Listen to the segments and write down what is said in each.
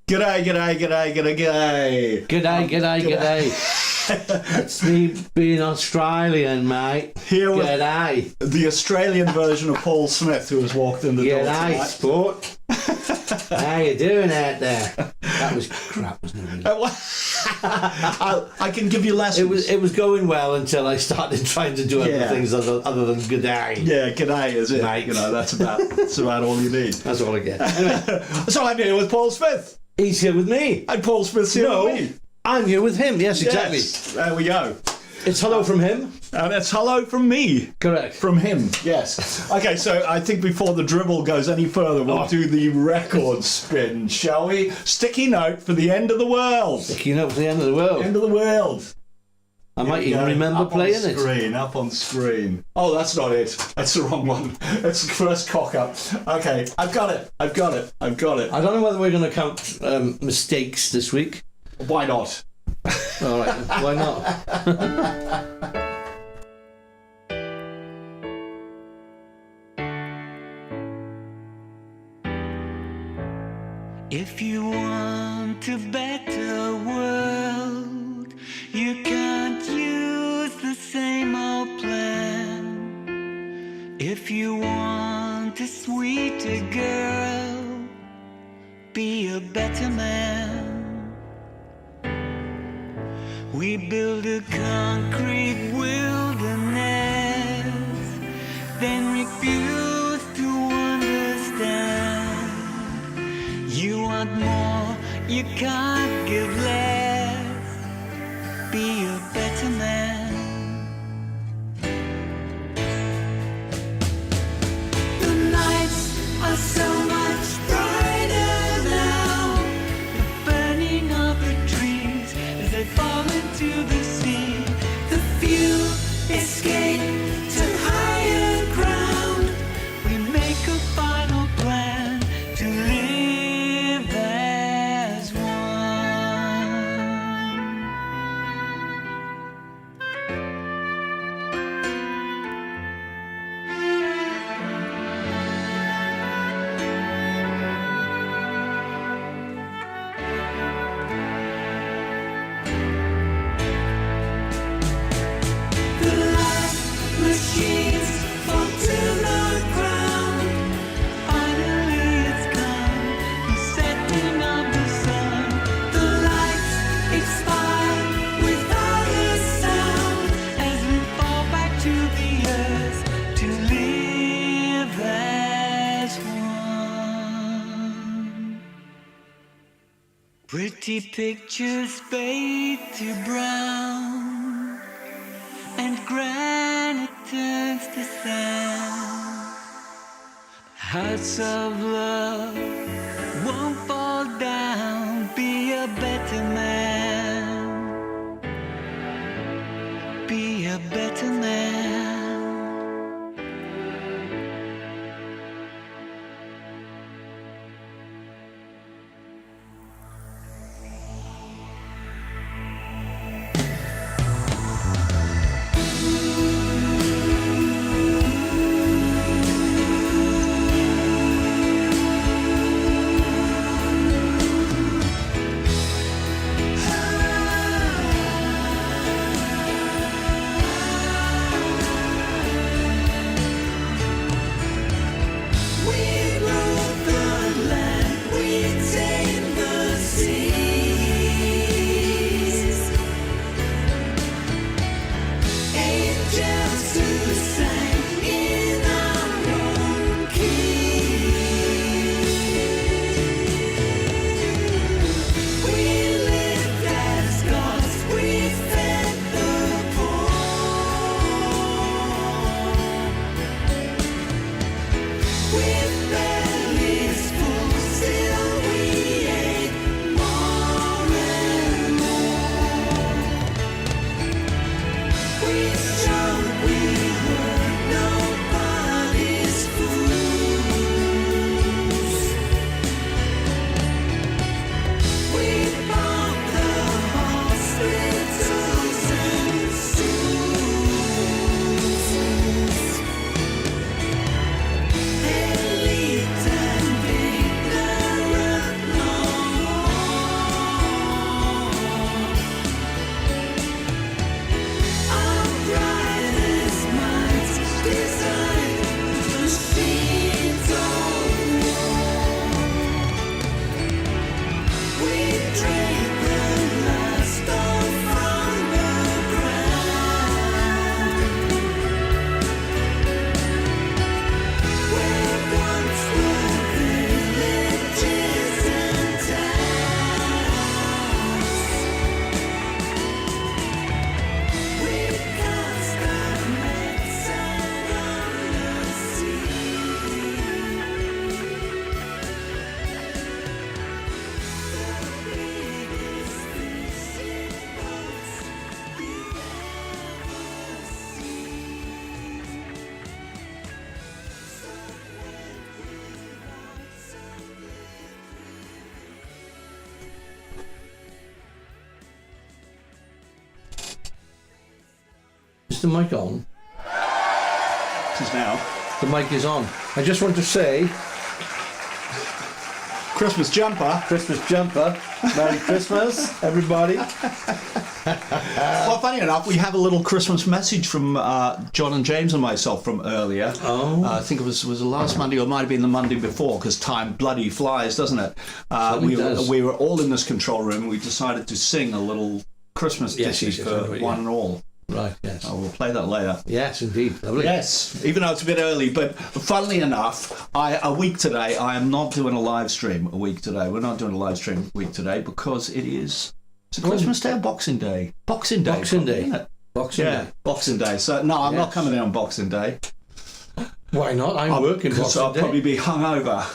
G'day, g'day, g'day, g'day, g'day. G'day. It's me being Australian, mate. Here with G'day. the Australian version of Paul Smith, who has walked in the door G'day, tonight. sport. How you doing out there? That was crap, wasn't it? I can give you lessons. It was going well until I started trying to do other things other than g'day. Yeah, g'day is it. Mate. You know, that's about all you need. That's all I get. Anyway, So I'm here with Paul Smith. he's here with me. And Paul Smith's here No, with me. I'm here with him. Yes, exactly. Yes, there we go. It's hello from him. And it's hello from me. Correct. From him, yes. Okay, so I think before the dribble goes any further, we'll do the record spin, shall we? Sticky note for the end of the world. Sticking up to the end of the world. End of the world. I might even remember playing it. Up on screen. Oh, that's not it. That's the wrong one. It's the first cock up. Okay, I've got it. I don't know whether we're going to count mistakes this week. Why not? All right, why not? If you want a better world, you can't use the same old plan. If you want a sweeter girl, be a better man. We build a concrete wilderness, then refuse to understand. You want more, you can't give less. Be a better man. The nights are so much brighter now. The burning of the trees as they fall into the sea. The few escape to higher ground. We make a final plan to live as one. The last machines fall to the ground. Finally it's come, the setting of the sun. The lights expire without a sound as we fall back to the earth to live as one. Pretty pictures fade to brown, and granite turns to sand. House of love won't fall down. Be a better man. Be a better man. the mic on? It is now. The mic is on. I just want to say, Christmas jumper. Merry Christmas, everybody. Well, funny enough, we have a little Christmas message from John and James and myself from earlier. Oh. I think it was the last Monday, or it might have been the Monday before, because time bloody flies, doesn't it? We were all in this control room, and we decided to sing a little Christmas ditty for one and all. Right, yes. We'll play that later. Yes, indeed. Lovely. Yes, even though it's a bit early, but funnily enough, a week today, I am not doing a live stream a week today. We're not doing a live stream a week today because it's a Christmas Day or Boxing Day? Boxing Day. Boxing Day. Isn't it? Boxing Day. Boxing Day. So, no, I'm not coming in on Boxing Day. Why not? I'm working Boxing Because I'll Day. probably be hungover.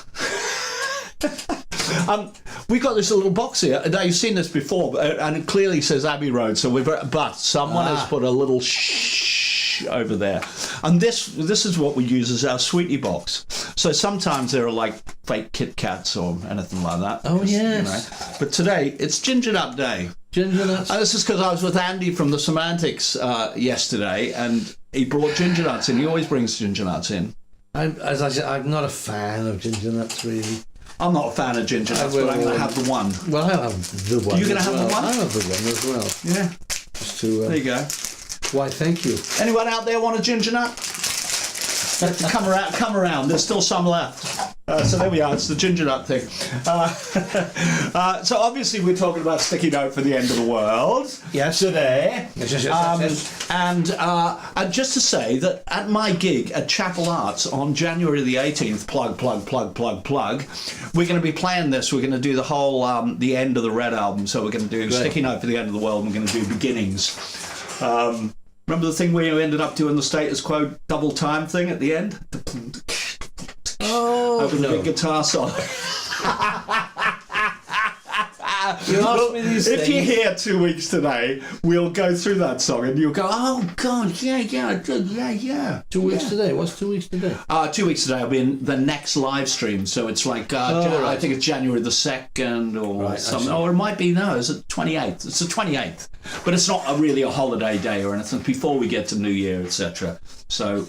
We got this little box here. Now, you've seen this before, and it clearly says Abbey Road. So but someone has put a little shh over there, and this is what we use as our sweetie box. So sometimes there are like fake Kit Kats or anything like that. Oh yes. You know. But today it's Ginger Nut Day. Ginger nuts. And this is because I was with Andy from the Semantics yesterday, and he brought ginger nuts in. He always brings ginger nuts in. As I said, I'm not a fan of ginger nuts, really. I'm not a fan of ginger nuts, but I'm going to have the one. Well, I'll have the one. You're going to have the one? I'll have the one as well. Yeah. Just to, there you go. Why, thank you. Anyone out there want a ginger nut? Come around. There's still some left. So there we are. It's the ginger nut thing. So obviously we're talking about sticky note for the end of the world. Yes. Today. Yes. And just to say that at my gig at Chapel Arts on January the 18th, plug, we're going to be playing this. We're going to do the whole the end of the Red album. So we're going to do Sticky Note for the end of the world. And we're going to do Beginnings. Remember the thing where you ended up doing the status quo double time thing at the end? Oh, over the big guitar solo. You asked me these if things. you're here 2 weeks today, we'll go through that song and you'll go, oh God, yeah. 2 weeks today. What's 2 weeks today? 2 weeks today will be in the next live stream, so it's like I think it's January the 2nd or something. Or it might be it's the 28th. It's the 28th, but it's not really a holiday day or anything. Before we get to New Year, etc. So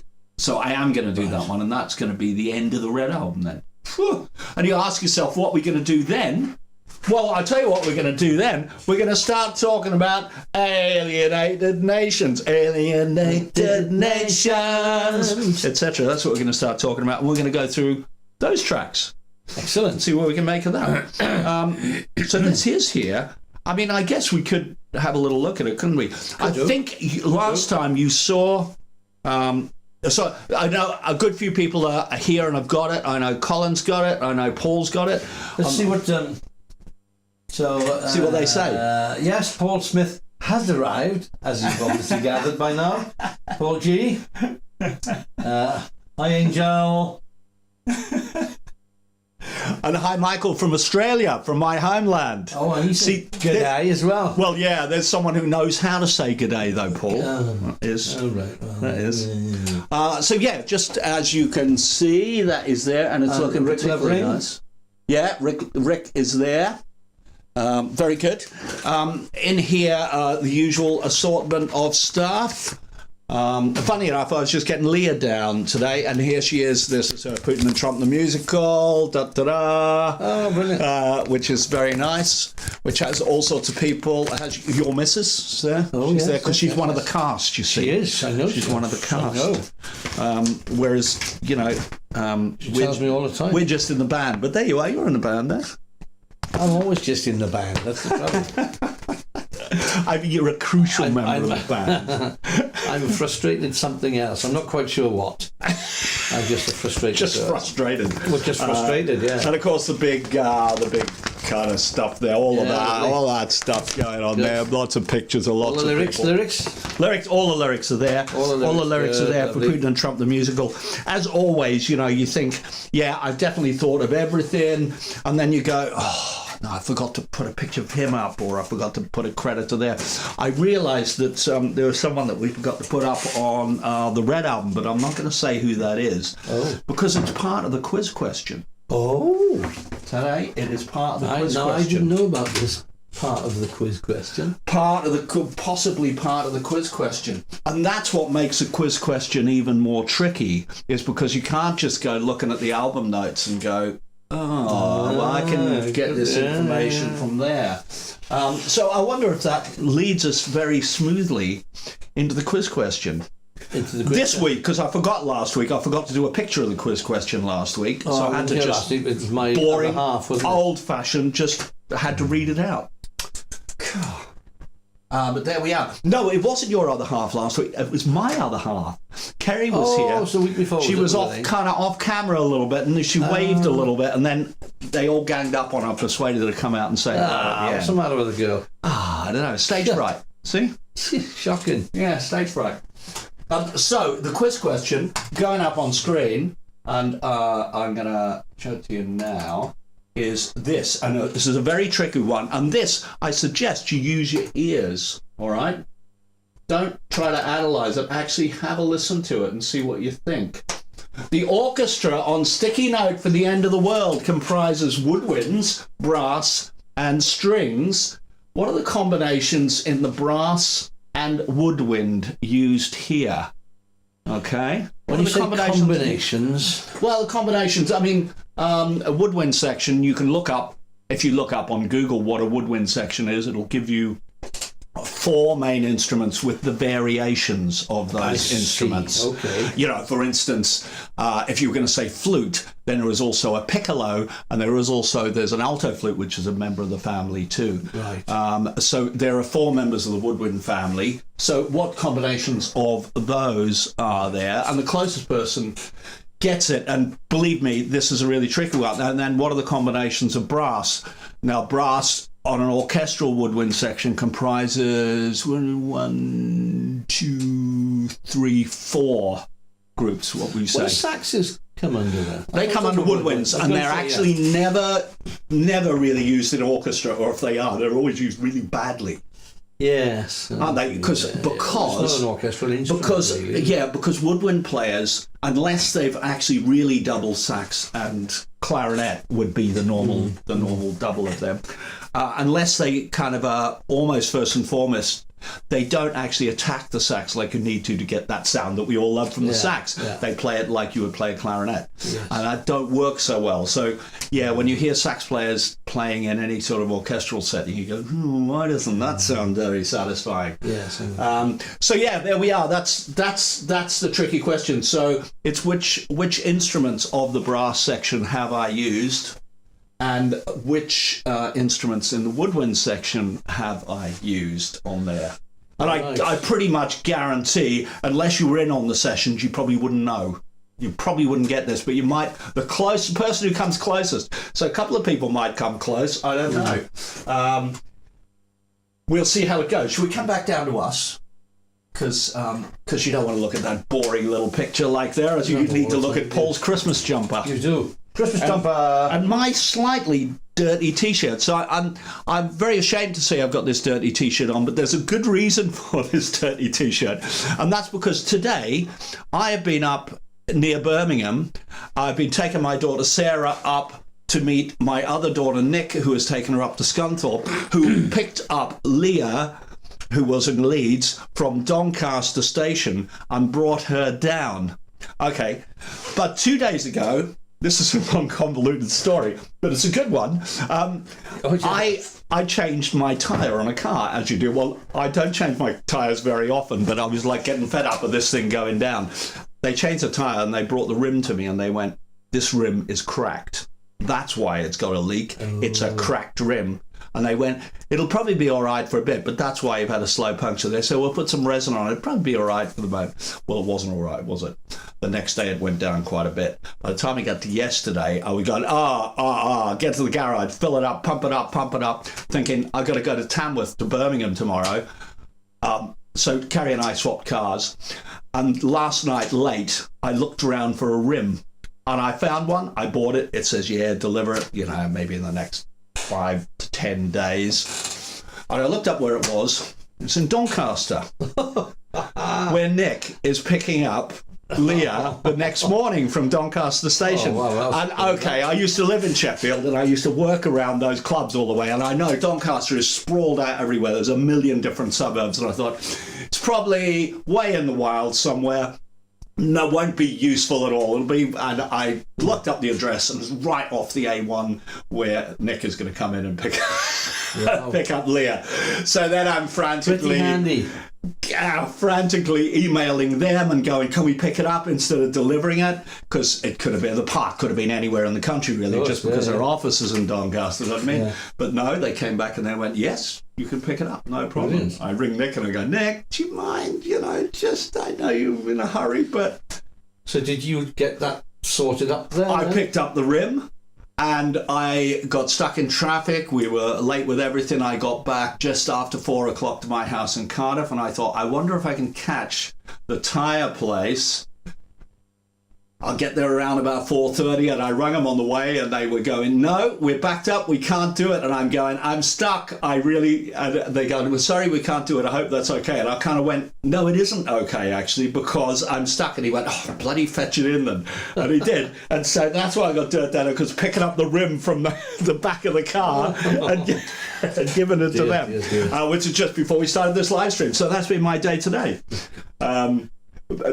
I am going to do that one, and that's going to be the end of the Red album then. Whew. And you ask yourself, what we're going to do then? Well, I'll tell you what we're going to do then. We're going to start talking about alienated nations, etc. That's what we're going to start talking about. And we're going to go through those tracks. Excellent. See what we can make of that. So this is here. I mean, I guess we could have a little look at it, couldn't we? I think last time you saw... so I know a good few people are here and have got it. I know Colin's got it. I know Paul's got it. Let's see what... see what they say. Yes, Paul Smith has arrived, as you've obviously gathered by now. Paul G. Hi, Angel. And hi, Michael from Australia, from my homeland. Oh, and he's good day as well. Well, yeah, there's someone who knows how to say good day, though, Paul. That is. So, yeah, just as you can see, that is there, and it's looking particularly nice. Yeah, Rick is there. Very good. In here, the usual assortment of stuff. Funny enough, I was just getting Leah down today, and here she is. This is her Putin and Trump the musical, Oh, brilliant! Which is very nice. Which has all sorts of people. Has your missus there? Oh, she's there because she's one of the cast. You see, she is. I know she's one of the cast. Whereas she tells me all the time. We're just in the band, but there you are. You're in the band there. I'm always just in the band. That's the trouble. You're a crucial member of the band. I'm frustrated in something else. I'm not quite sure what. I'm just a frustrated. Just frustrated. Well, just frustrated, yeah. And of course the big kind of stuff there, all that stuff going on there. Lots of pictures of lots of people. Lyrics. All the lyrics are there. All the lyrics are there for Putin and Trump the musical. As always, you think, yeah, I've definitely thought of everything, and then you go, oh. No, I forgot to put a picture of him up, or I forgot to put a credit to there. I realised that there was someone that we forgot to put up on the Red album, but I'm not going to say who that is, because it's part of the quiz question. Oh, Today it is part of the quiz question. I didn't know about this. part of the quiz question. Possibly part of the quiz question. And that's what makes a quiz question even more tricky, is because you can't just go looking at the album notes and go, well, I can get this information from there. So I wonder if that leads us very smoothly into the quiz question. This week, because I forgot last week, I forgot to do a picture of the quiz question last week, so I had to just, it was my boring, half, old-fashioned, just had to read it out. But there we are. No, it wasn't your other half last week. It was my other half. Kerry was here. Oh, so the week before. She was kind of off camera a little bit, and she waved a little bit, and then they all ganged up on her, persuaded her to come out and say, What's the matter with the girl? I don't know. Stage fright. See? Shocking. Yeah, stage fright. So, the quiz question, going up on screen, and I'm going to show it to you now, is this. I know this is a very tricky one, and this, I suggest you use your ears, all right? Don't try to analyse it, actually have a listen to it and see what you think. The orchestra on Sticky Note for the End of the World comprises woodwinds, brass, and strings. What are the combinations in the brass and woodwind used here? Okay. When you say combinations? Well, the combinations, I mean, a woodwind section, you can look up, if you look up on Google what a woodwind section is, it'll give you 4 main instruments with the variations of those instruments. Okay. You know, for instance, if you were going to say flute, then there is also a piccolo, and there's an alto flute, which is a member of the family too. Right. So there are 4 members of the woodwind family. So what combinations of those are there? And the closest person gets it, and believe me, this is a really tricky one. And then what are the combinations of brass? Now, brass on an orchestral woodwind section comprises 1, 2, 3, 4 groups, what we say. What do saxes come under there? They come under woodwinds, and they're actually never really used in orchestra, or if they are, they're always used really badly. Yes. Aren't they? Because it's not an orchestral instrument. Because woodwind players, unless they've actually really double sax and clarinet would be the normal double of them, unless they kind of are almost first and foremost, they don't actually attack the sax like you need to get that sound that we all love from the sax. Yeah. They play it like you would play a clarinet. Yes. And that don't work so well. So, yeah, when you hear sax players playing in any sort of orchestral setting, you go, why doesn't that sound very satisfying? Yes. So, yeah, there we are. That's the tricky question. So it's which instruments of the brass section have I used? And which instruments in the woodwind section have I used on there? And I pretty much guarantee, unless you were in on the sessions, you probably wouldn't know. You probably wouldn't get this, but you might. The person who comes closest. So a couple of people might come close. I don't know. We'll see how it goes. Should we come back down to us? Because you don't want to look at that boring little picture like there, as you need to look at Paul's Christmas jumper. You do. Christmas jumper and my slightly dirty T-shirt. So I'm very ashamed to say I've got this dirty T-shirt on, but there's a good reason for this dirty T-shirt, and that's because today I have been up near Birmingham. I've been taking my daughter Sarah up to meet my other daughter Nick, who has taken her up to Scunthorpe, who picked up Leah, who was in Leeds, from Doncaster Station and brought her down. Okay, but 2 days ago, this is a long, convoluted story, but it's a good one. I changed my tyre on a car, as you do. Well, I don't change my tyres very often, but I was like getting fed up with this thing going down. They changed the tyre and they brought the rim to me and they went, this rim is cracked. That's why it's got a leak. It's a cracked rim. And they went, it'll probably be all right for a bit, but that's why you've had a slow puncture. They said, we'll put some resin on it. It'll probably be all right for the moment. Well, it wasn't all right, was it? The next day it went down quite a bit. By the time we got to yesterday, I was going, get to the garage, fill it up, pump it up, thinking, I've got to go to Tamworth to Birmingham tomorrow. So Carrie and I swapped cars. And last night late, I looked around for a rim. And I found one. I bought it. It says, deliver it, maybe in the next 5 to 10 days. And I looked up where it was. It's in Doncaster, where Nick is picking up Leah the next morning from Doncaster Station. Oh, wow, and okay, I used to live in Sheffield and I used to work around those clubs all the way, and I know Doncaster is sprawled out everywhere. There's a million different suburbs, and I thought it's probably way in the wild somewhere. No, won't be useful at all. It'll be, and I looked up the address and it was right off the A1 where Nick is going to come in and pick up Leah. So then I'm frantically emailing them and going, can we pick it up instead of delivering it? Because it could have been, the park could have been anywhere in the country really, just because our office is in Doncaster, you know what I mean? Yeah. But no, they came back and they went, yes, you can pick it up, no problem. Brilliant. I ring Nick and I go, Nick, do you mind, I know you're in a hurry, but... So did you get that sorted up there? I picked up the rim. And I got stuck in traffic. We were late with everything. I got back just after 4 o'clock to my house in Cardiff, and I thought, I wonder if I can catch the tyre place. I'll get there around about 4:30, and I rang them on the way, and they were going, no, we're backed up, we can't do it. And I'm going, I'm stuck. And they go, we're sorry, we can't do it. I hope that's okay. And I kind of went, no, it isn't okay, actually, because I'm stuck. And he went, oh, bloody fetch it in then. And he did. And so that's why I got dirt down, because picking up the rim from the back of the car and giving it to them, which is just before we started this live stream. So that's been my day today.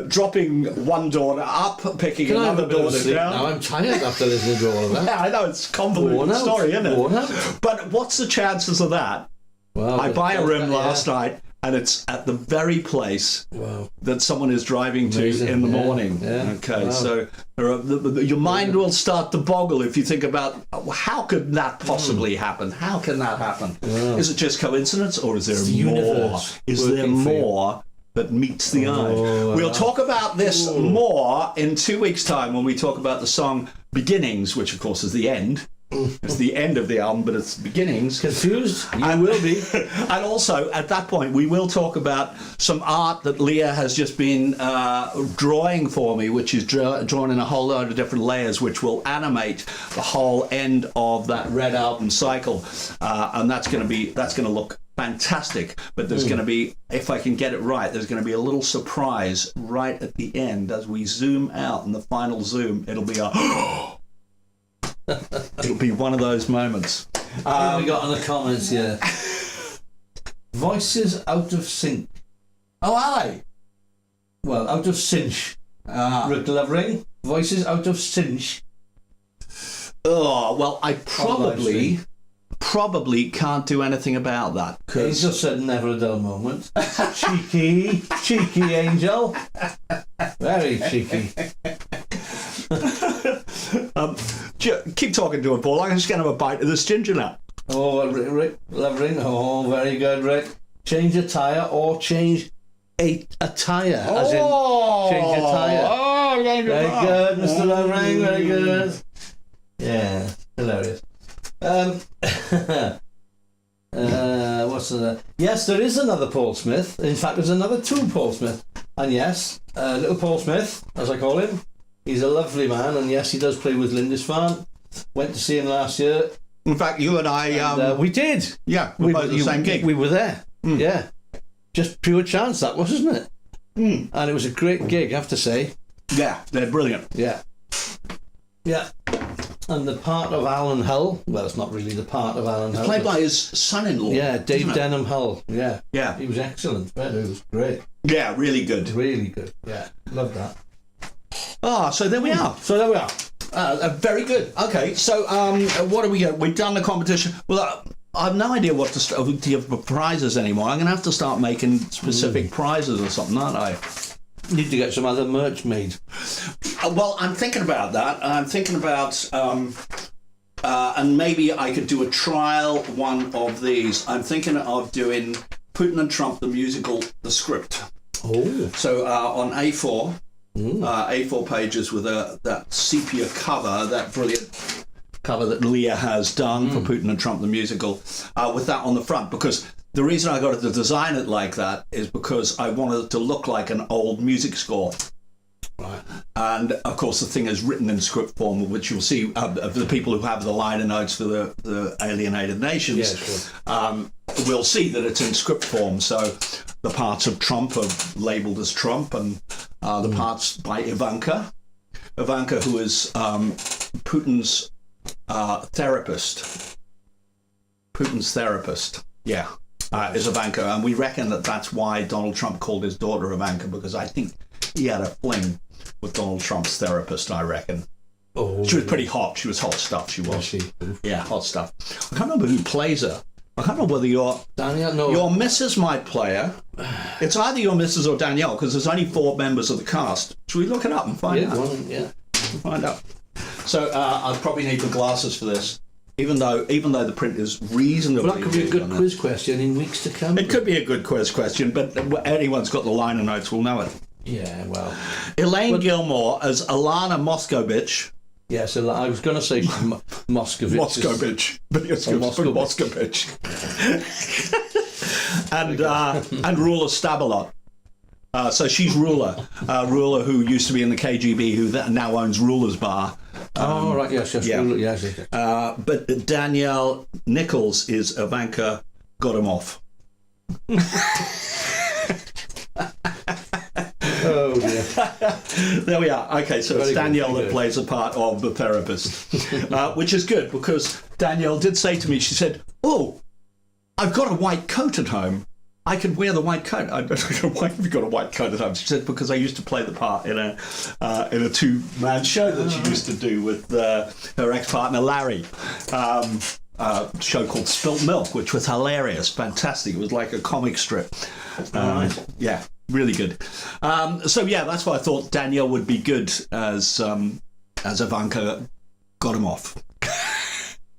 Dropping one daughter up, picking another daughter down. Now I'm tired after listening to all of that. Yeah, I know, it's a convoluted story, isn't it? But what's the chances of that? Well, I buy a rim last night, and it's at the very place that someone is driving to in the morning. Yeah. Okay, so your mind will start to boggle if you think about, how could that possibly happen? How can that happen? Yeah. Is it just coincidence, or is there more? Universe is there more that meets the eye? We'll talk about this more in 2 weeks' time when we talk about the song Beginnings, which of course is the end. It's the end of the album, but it's beginnings. Confused? You will be. And also, at that point, we will talk about some art that Leah has just been drawing for me, which is drawn in a whole load of different layers, which will animate the whole end of that Red album cycle. And that's going to look fantastic, but there's going to be, if I can get it right, there's going to be a little surprise right at the end as we zoom out, and the final zoom, it'll be it'll be one of those moments. We got in the comments here. Voices out of sync. Oh, aye. Well, out of cinch. Rick Lovering. Voices out of cinch. Oh, well, I probably can't do anything about that. He just said never a dull moment. Cheeky angel. Very cheeky. Keep talking to him, Paul. I'm just going to have a bite of this ginger nut. Oh, Rick Lovering. Oh, very good, Rick. Change a tyre or change a tyre. As in, change a tyre. Oh, very good, Mr. Lovering. Very good. Yeah, hilarious. What's the? Yes, there is another Paul Smith. In fact, there's another two Paul Smith. And yes, little Paul Smith, as I call him, he's a lovely man. And yes, he does play with Lindisfarne. Went to see him last year. In fact, you and I, we did. Yeah, we both the same gig. We were there. Yeah, just pure chance that was, isn't it? And it was a great gig, I have to say. Yeah, they're brilliant. Yeah. And the part of Alan Hull, well, it's not really the part of Alan Hull. Played by his son-in-law. Yeah, Dave Denham Hull. Yeah. Yeah. He was excellent. It was great. Yeah, really good. Really good. Yeah, love that. So there we are. Very good. Okay, so what do we get? We've done the competition. Well, I have no idea what to give for prizes anymore. I'm going to have to start making specific prizes or something, aren't I? Need to get some other merch made. Well, I'm thinking about that. I'm thinking about, and maybe I could do a trial one of these. I'm thinking of doing Putin and Trump, the musical, the script. Oh. So on A4, A4 pages with that sepia cover, that brilliant cover that Leah has done for Putin and Trump, the musical, with that on the front, because the reason I got it to design it like that is because I wanted it to look like an old music score. Right. And of course the thing is written in script form, which you'll see of the people who have the liner notes for the Alienated Nations. Yeah, sure. We'll see that it's in script form. So the parts of Trump are labelled as Trump, and the parts by Ivanka. Ivanka, who is Putin's therapist. Putin's therapist, yeah, is Ivanka. And we reckon that that's why Donald Trump called his daughter Ivanka, because I think he had a fling with Donald Trump's therapist, I reckon. Oh, she was pretty hot. She was hot stuff, she was. Yeah, hot stuff. I can't remember who plays her. I can't remember whether your missus might play her. It's either your missus or Danielle, because there's only 4 members of the cast. Should we look it up and find out? Find out. So I'll probably need the glasses for this, even though the print is reasonably. Well, that could be a good quiz question in weeks to come. It could be a good quiz question, but anyone's got the liner notes will know it. Yeah, well. Elaine Gilmore as Alana Moscovich. Yes, I was going to say Moscovich. Moscovich. But it's Moscovich. And Ruler Stabalot. So she's Ruler. Ruler, who used to be in the KGB, who now owns Ruler's Bar. Right, yes. Yeah. Ruler, yes. But Danielle Nichols is Ivanka Godimov. Oh dear. There we are. Okay, so it's Danielle that plays the part of the therapist, which is good because Danielle did say to me, she said, "Oh, I've got a white coat at home. I could wear the white coat." I don't know, why have you got a white coat at home? She said, because I used to play the part in a 2-man show that she used to do with her ex-partner Larry. A show called Spilt Milk, which was hilarious, fantastic. It was like a comic strip. Yeah, really good. So yeah, that's why I thought Danielle would be good as Ivanka Godimov.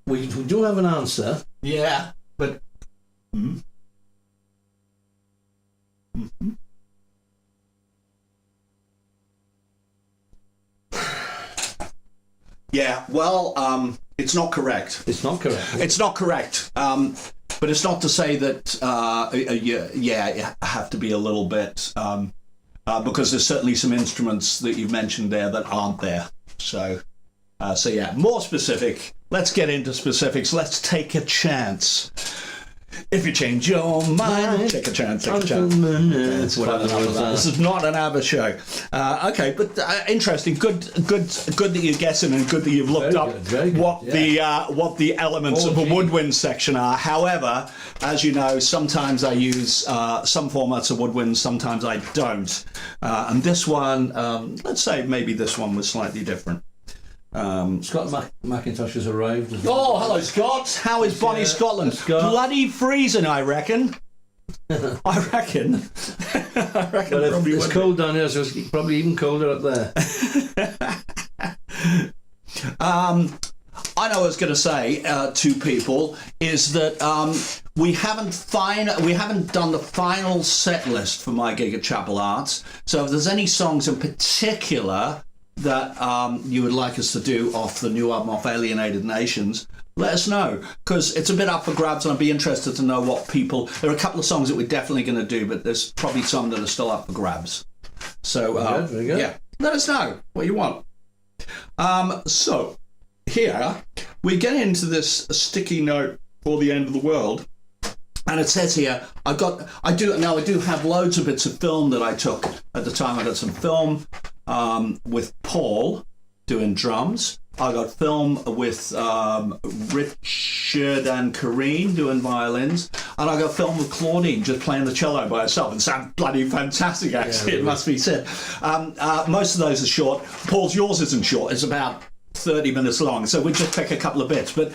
We do have an answer. Yeah, but. Yeah, well, it's not correct. It's not correct. It's not correct. But it's not to say that, you have to be a little bit, because there's certainly some instruments that you've mentioned there that aren't there. So yeah, more specific. Let's get into specifics. Let's take a chance. If you change your mind, take a chance, take a chance. This is not an ABBA show. Okay, but interesting. Good that you're guessing, and good that you've looked up what the elements of a woodwind section are. However, as you know, sometimes I use some formats of woodwind, sometimes I don't. And this one, let's say maybe this one was slightly different. Scott McIntosh has arrived. Oh, hello, Scott. How is Bonnie Scotland? Bloody freezing, I reckon. I reckon. Well, it's cold down here, so it's probably even colder up there. I know what I was going to say to people is that we haven't done the final set list for my gig at Chapel Arts. So if there's any songs in particular that you would like us to do off the new album, off Alienated Nations, let us know, because it's a bit up for grabs, and I'd be interested to know what people. There are a couple of songs that we're definitely going to do, but there's probably some that are still up for grabs. So very good. Yeah, let us know what you want. So here we get into this sticky note for the end of the world. And it says here, I do have loads of bits of film that I took at the time. I got some film with Paul doing drums. I got film with Richard and Karine doing violins. And I got film with Claudine just playing the cello by herself. And sounds bloody fantastic, actually, it must be said. Most of those are short. Paul's, yours isn't short. It's about 30 minutes long, so we just pick a couple of bits, but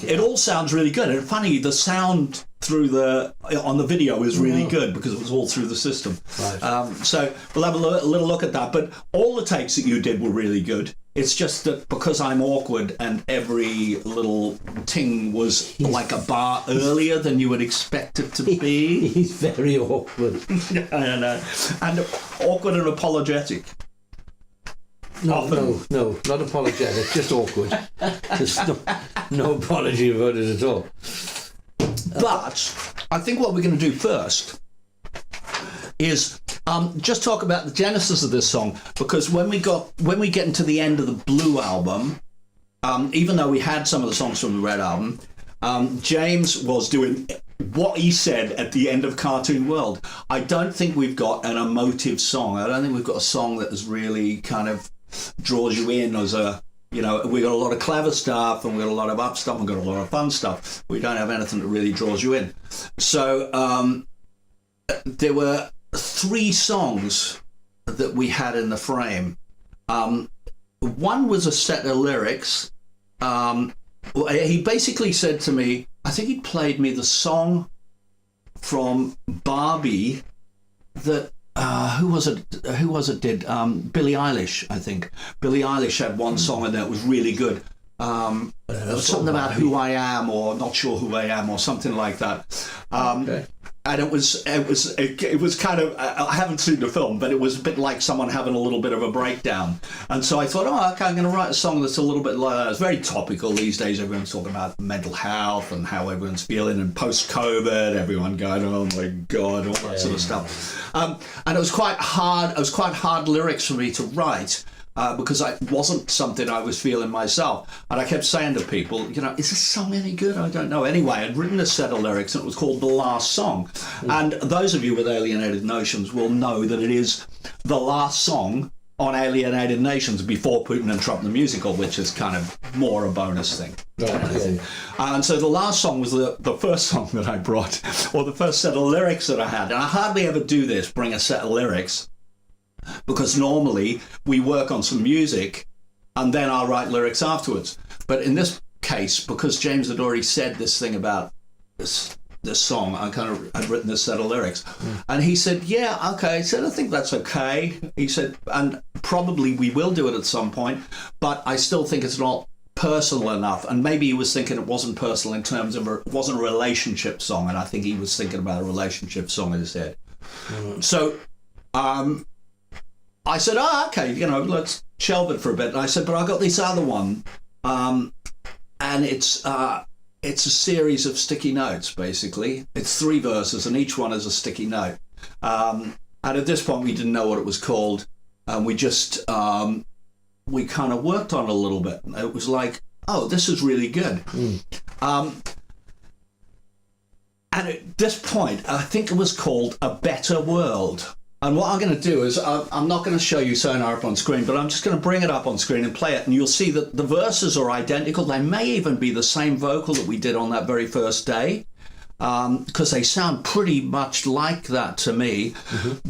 it all sounds really good. And funny, the sound on the video is really good because it was all through the system. Right. So we'll have a little look at that. But all the takes that you did were really good. It's just that because I'm awkward and every little ting was like a bar earlier than you would expect it to be. He's very awkward. I know. And awkward and apologetic. No, not apologetic, just awkward. There's no apology about it at all. But I think what we're going to do first is just talk about the genesis of this song, because when we get into the end of the Blue album, even though we had some of the songs from the Red album, James was doing what he said at the end of Cartoon World. I don't think we've got an emotive song. I don't think we've got a song that is really kind of draws you in as a, you know, we got a lot of clever stuff and we got a lot of up stuff and got a lot of fun stuff. We don't have anything that really draws you in. So there were 3 songs that we had in the frame. One was a set of lyrics. He basically said to me, I think he played me the song from Barbie that who was it did Billie Eilish, I think. Billie Eilish had one song in there that was really good. There was something about Who I Am or Not Sure Who I Am or something like that. Okay. And it was kind of, I haven't seen the film, but it was a bit like someone having a little bit of a breakdown. And so I thought, oh, okay, I'm going to write a song that's a little bit like that. It's very topical these days. Everyone's talking about mental health and how everyone's feeling, and post-COVID, everyone going, oh my God, all that sort of stuff. And it was quite hard. It was quite hard lyrics for me to write. Because it wasn't something I was feeling myself. And I kept saying to people, you know, is this song any good? I don't know. Anyway, I'd written a set of lyrics and it was called The Last Song. And those of you with Alienated Notions will know that it is the last song on Alienated Nations before Putin and Trump the Musical, which is kind of more a bonus thing. Right. And so the last song was the first song that I brought, or the first set of lyrics that I had. And I hardly ever do this, bring a set of lyrics, because normally we work on some music and then I'll write lyrics afterwards. But in this case, because James had already said this thing about this song, I'd written this set of lyrics. And he said, yeah, okay. He said, I think that's okay. He said, and probably we will do it at some point, but I still think it's not personal enough. And maybe he was thinking it wasn't personal in terms of it wasn't a relationship song. And I think he was thinking about a relationship song in his head. So, I said, oh, okay, you know, let's shelve it for a bit. And I said, but I got this other one, and it's a series of sticky notes, basically. It's 3 verses, and each one is a sticky note. And at this point, we didn't know what it was called, and we just, we kind of worked on it a little bit. It was like, oh, this is really good. And at this point, I think it was called A Better World. And what I'm going to do is, I'm not going to show you Sayonara up on screen, but I'm just going to bring it up on screen and play it, and you'll see that the verses are identical. They may even be the same vocal that we did on that very first day, because they sound pretty much like that to me.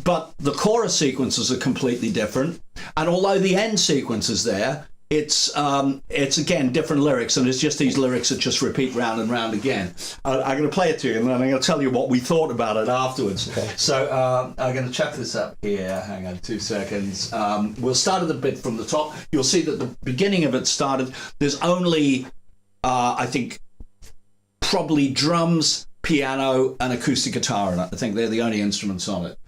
But the chorus sequences are completely different, and although the end sequence is there, it's again different lyrics, and it's just these lyrics that just repeat round and round again. I'm going to play it to you, and then I'm going to tell you what we thought about it afterwards. Okay. So I'm going to chuck this up here. Hang on 2 seconds. We'll start at the bit from the top. You'll see that the beginning of it started. There's only, I think, probably drums, piano, and acoustic guitar in it. I think they're the only instruments on it.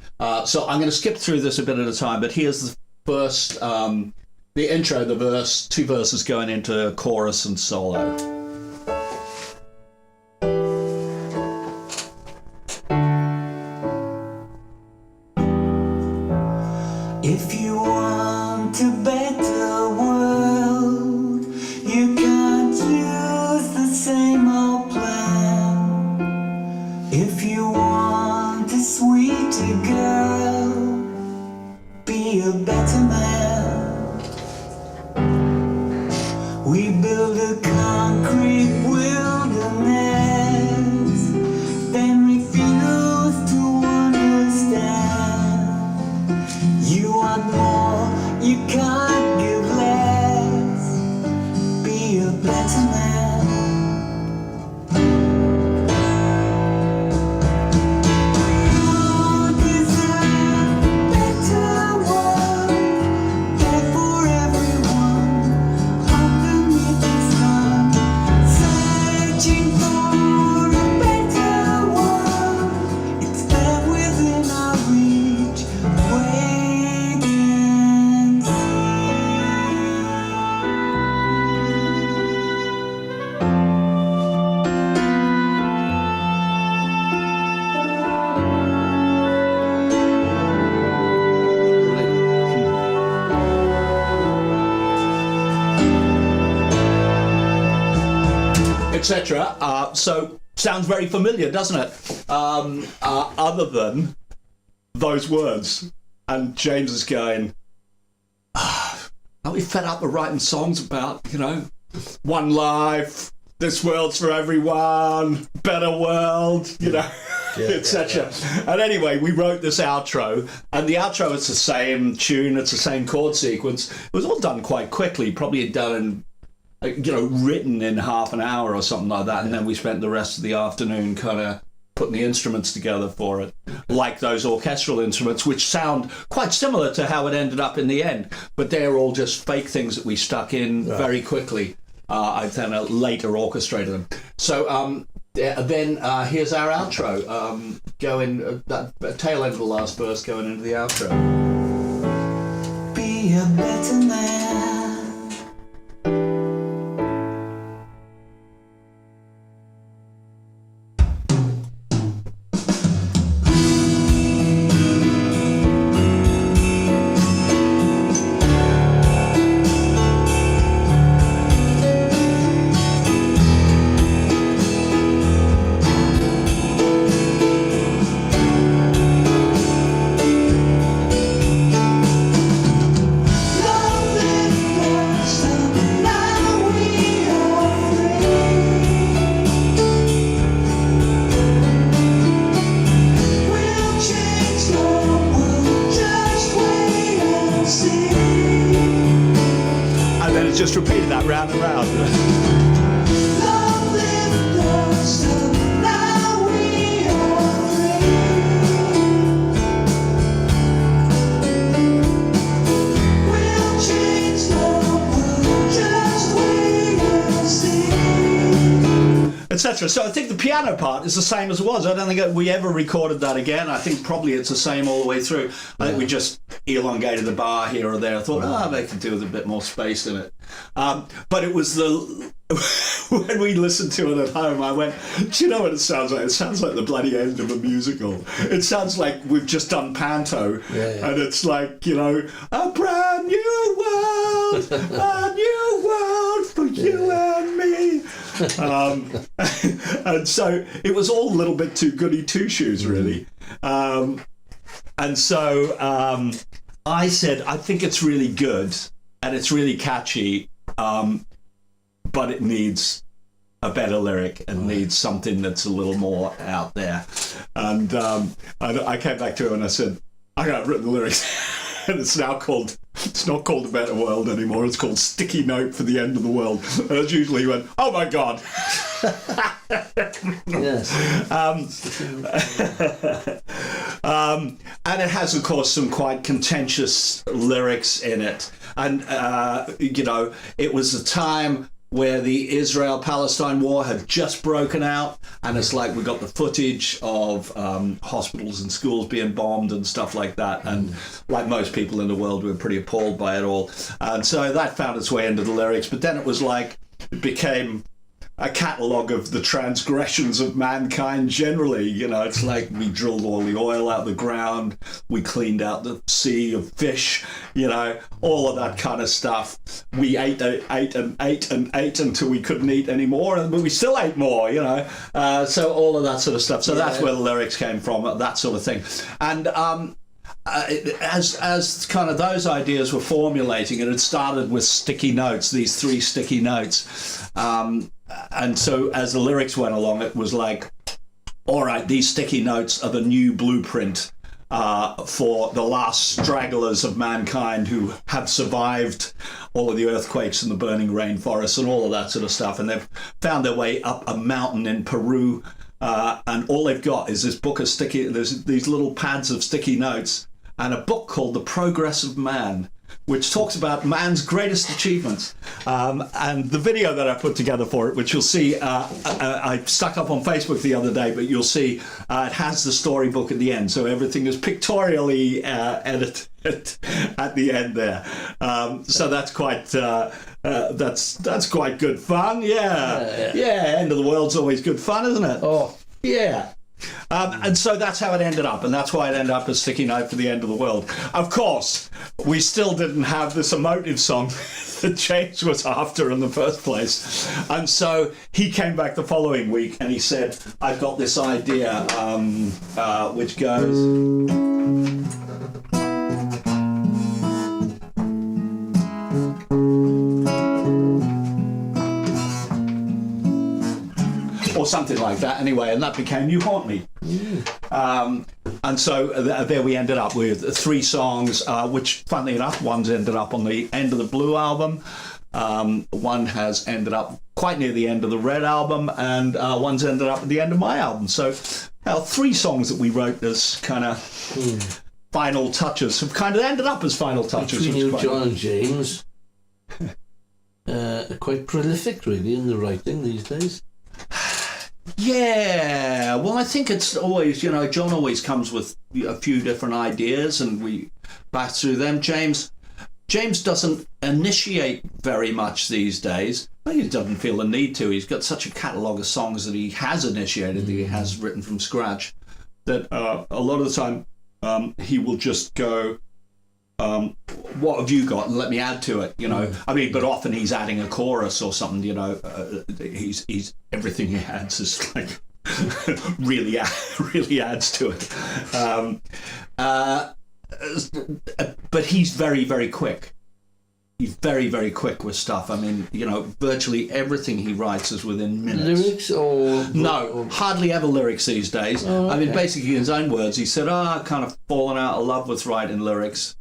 So I'm going to skip through this a bit at a time, but here's the first. The intro, the verse, 2 verses going into chorus and solo. If you want a better world, you can't use the same old plan. If you want a sweeter girl, be a better man. We build a concrete wilderness, then refuse to understand. You want more, you can't give less. Be a better man. Etc. So Sounds very familiar, doesn't it? Other than those words. And James is going, are we fed up with writing songs about, one life, this world's for everyone, better world, etc. And anyway, we wrote this outro, and the outro is the same tune, it's the same chord sequence. It was all done quite quickly, probably done in, written in half an hour or something like that, and then we spent the rest of the afternoon kind of putting the instruments together for it, like those orchestral instruments, which sound quite similar to how it ended up in the end, but they're all just fake things that we stuck in very quickly. I then later orchestrated them. So then here's our outro, going that tail end of the last verse going into the outro. Be a better man. Just repeated that round and round. Etc. So I think the piano part is the same as it was. I don't think we ever recorded that again. I think probably it's the same all the way through. I think we just elongated the bar here or there. I thought, they could do with a bit more space in it. But it was when we listened to it at home, I went, do you know what it sounds like? It sounds like the bloody end of a musical. It sounds like we've just done Panto, and it's like, a brand new world, a new world for you and me. And so it was all a little bit too goody two-shoes, really. And so I said, I think it's really good and it's really catchy, but it needs a better lyric and needs something that's a little more out there. And I came back to her and I said, I got written the lyrics. And it's not called A Better World anymore. It's called Sticky Note for the End of the World. And as usually you went, oh my God. Yes. And it has, of course, some quite contentious lyrics in it. And, it was a time where the Israel-Palestine war had just broken out, and it's like we got the footage of hospitals and schools being bombed and stuff like that, and like most people in the world, we were pretty appalled by it all. And so that found its way into the lyrics, but then it was like, it became a catalogue of the transgressions of mankind generally. It's like we drilled all the oil out of the ground, we cleaned out the sea of fish, all of that kind of stuff. We ate until we couldn't eat anymore, but we still ate more, so all of that sort of stuff. So that's where the lyrics came from, that sort of thing. And as kind of those ideas were formulating, it had started with sticky notes, these 3 sticky notes. And so as the lyrics went along, it was like, all right, these sticky notes are the new blueprint for the last stragglers of mankind who have survived all of the earthquakes and the burning rainforests and all of that sort of stuff. And they've found their way up a mountain in Peru. And all they've got is this book of there's these little pads of sticky notes and a book called The Progress of Man, which talks about man's greatest achievements. And the video that I put together for it, which you'll see, I stuck up on Facebook the other day, but you'll see it has the storybook at the end. So everything is pictorially edited at the end there. So that's quite that's quite good fun. Yeah. End of the world's always good fun, isn't it? Oh. Yeah. And so that's how it ended up, and that's why it ended up as Sticky Note for the End of the World. Of course, we still didn't have this emotive song that James was after in the first place. And so he came back the following week and he said, I've got this idea, which goes... or something like that anyway, and that became You Haunt Me. And so there we ended up with 3 songs, which funnily enough, one's ended up on the end of the Blue album, one has ended up quite near the end of the Red album, and one's ended up at the end of my album. So 3 songs that we wrote as kind of final touches have kind of ended up as final touches. Between you, John and James, quite prolific really in the writing these days. Yeah, well, I think it's always, John always comes with a few different ideas and we bash through them. James doesn't initiate very much these days. He doesn't feel the need to. He's got such a catalogue of songs that he has initiated, that he has written from scratch, that a lot of the time he will just go, what have you got, and let me add to it, I mean, but often he's adding a chorus or something, he's everything he adds is like really adds to it, but he's very, very quick. He's very, very quick with stuff. I mean, virtually everything he writes is within minutes. Lyrics or... No, hardly ever lyrics these days. Oh, okay. I mean, basically in his own words, he said, I've kind of fallen out of love with writing lyrics.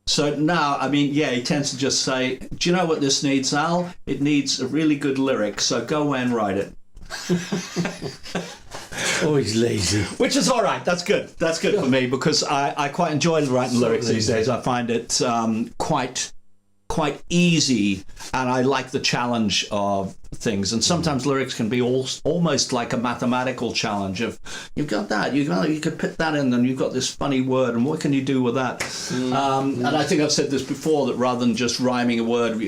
So now, I mean, he tends to just say, do you know what this needs, Al? It needs a really good lyric, so go away and write it. Oh, he's lazy. Which is all right. That's good. That's good for me, because I quite enjoy writing lyrics these days. I find it quite easy, and I like the challenge of things. And sometimes lyrics can be almost like a mathematical challenge of, you've got that, you could put that in, and you've got this funny word, and what can you do with that? And I think I've said this before, that rather than just rhyming a word,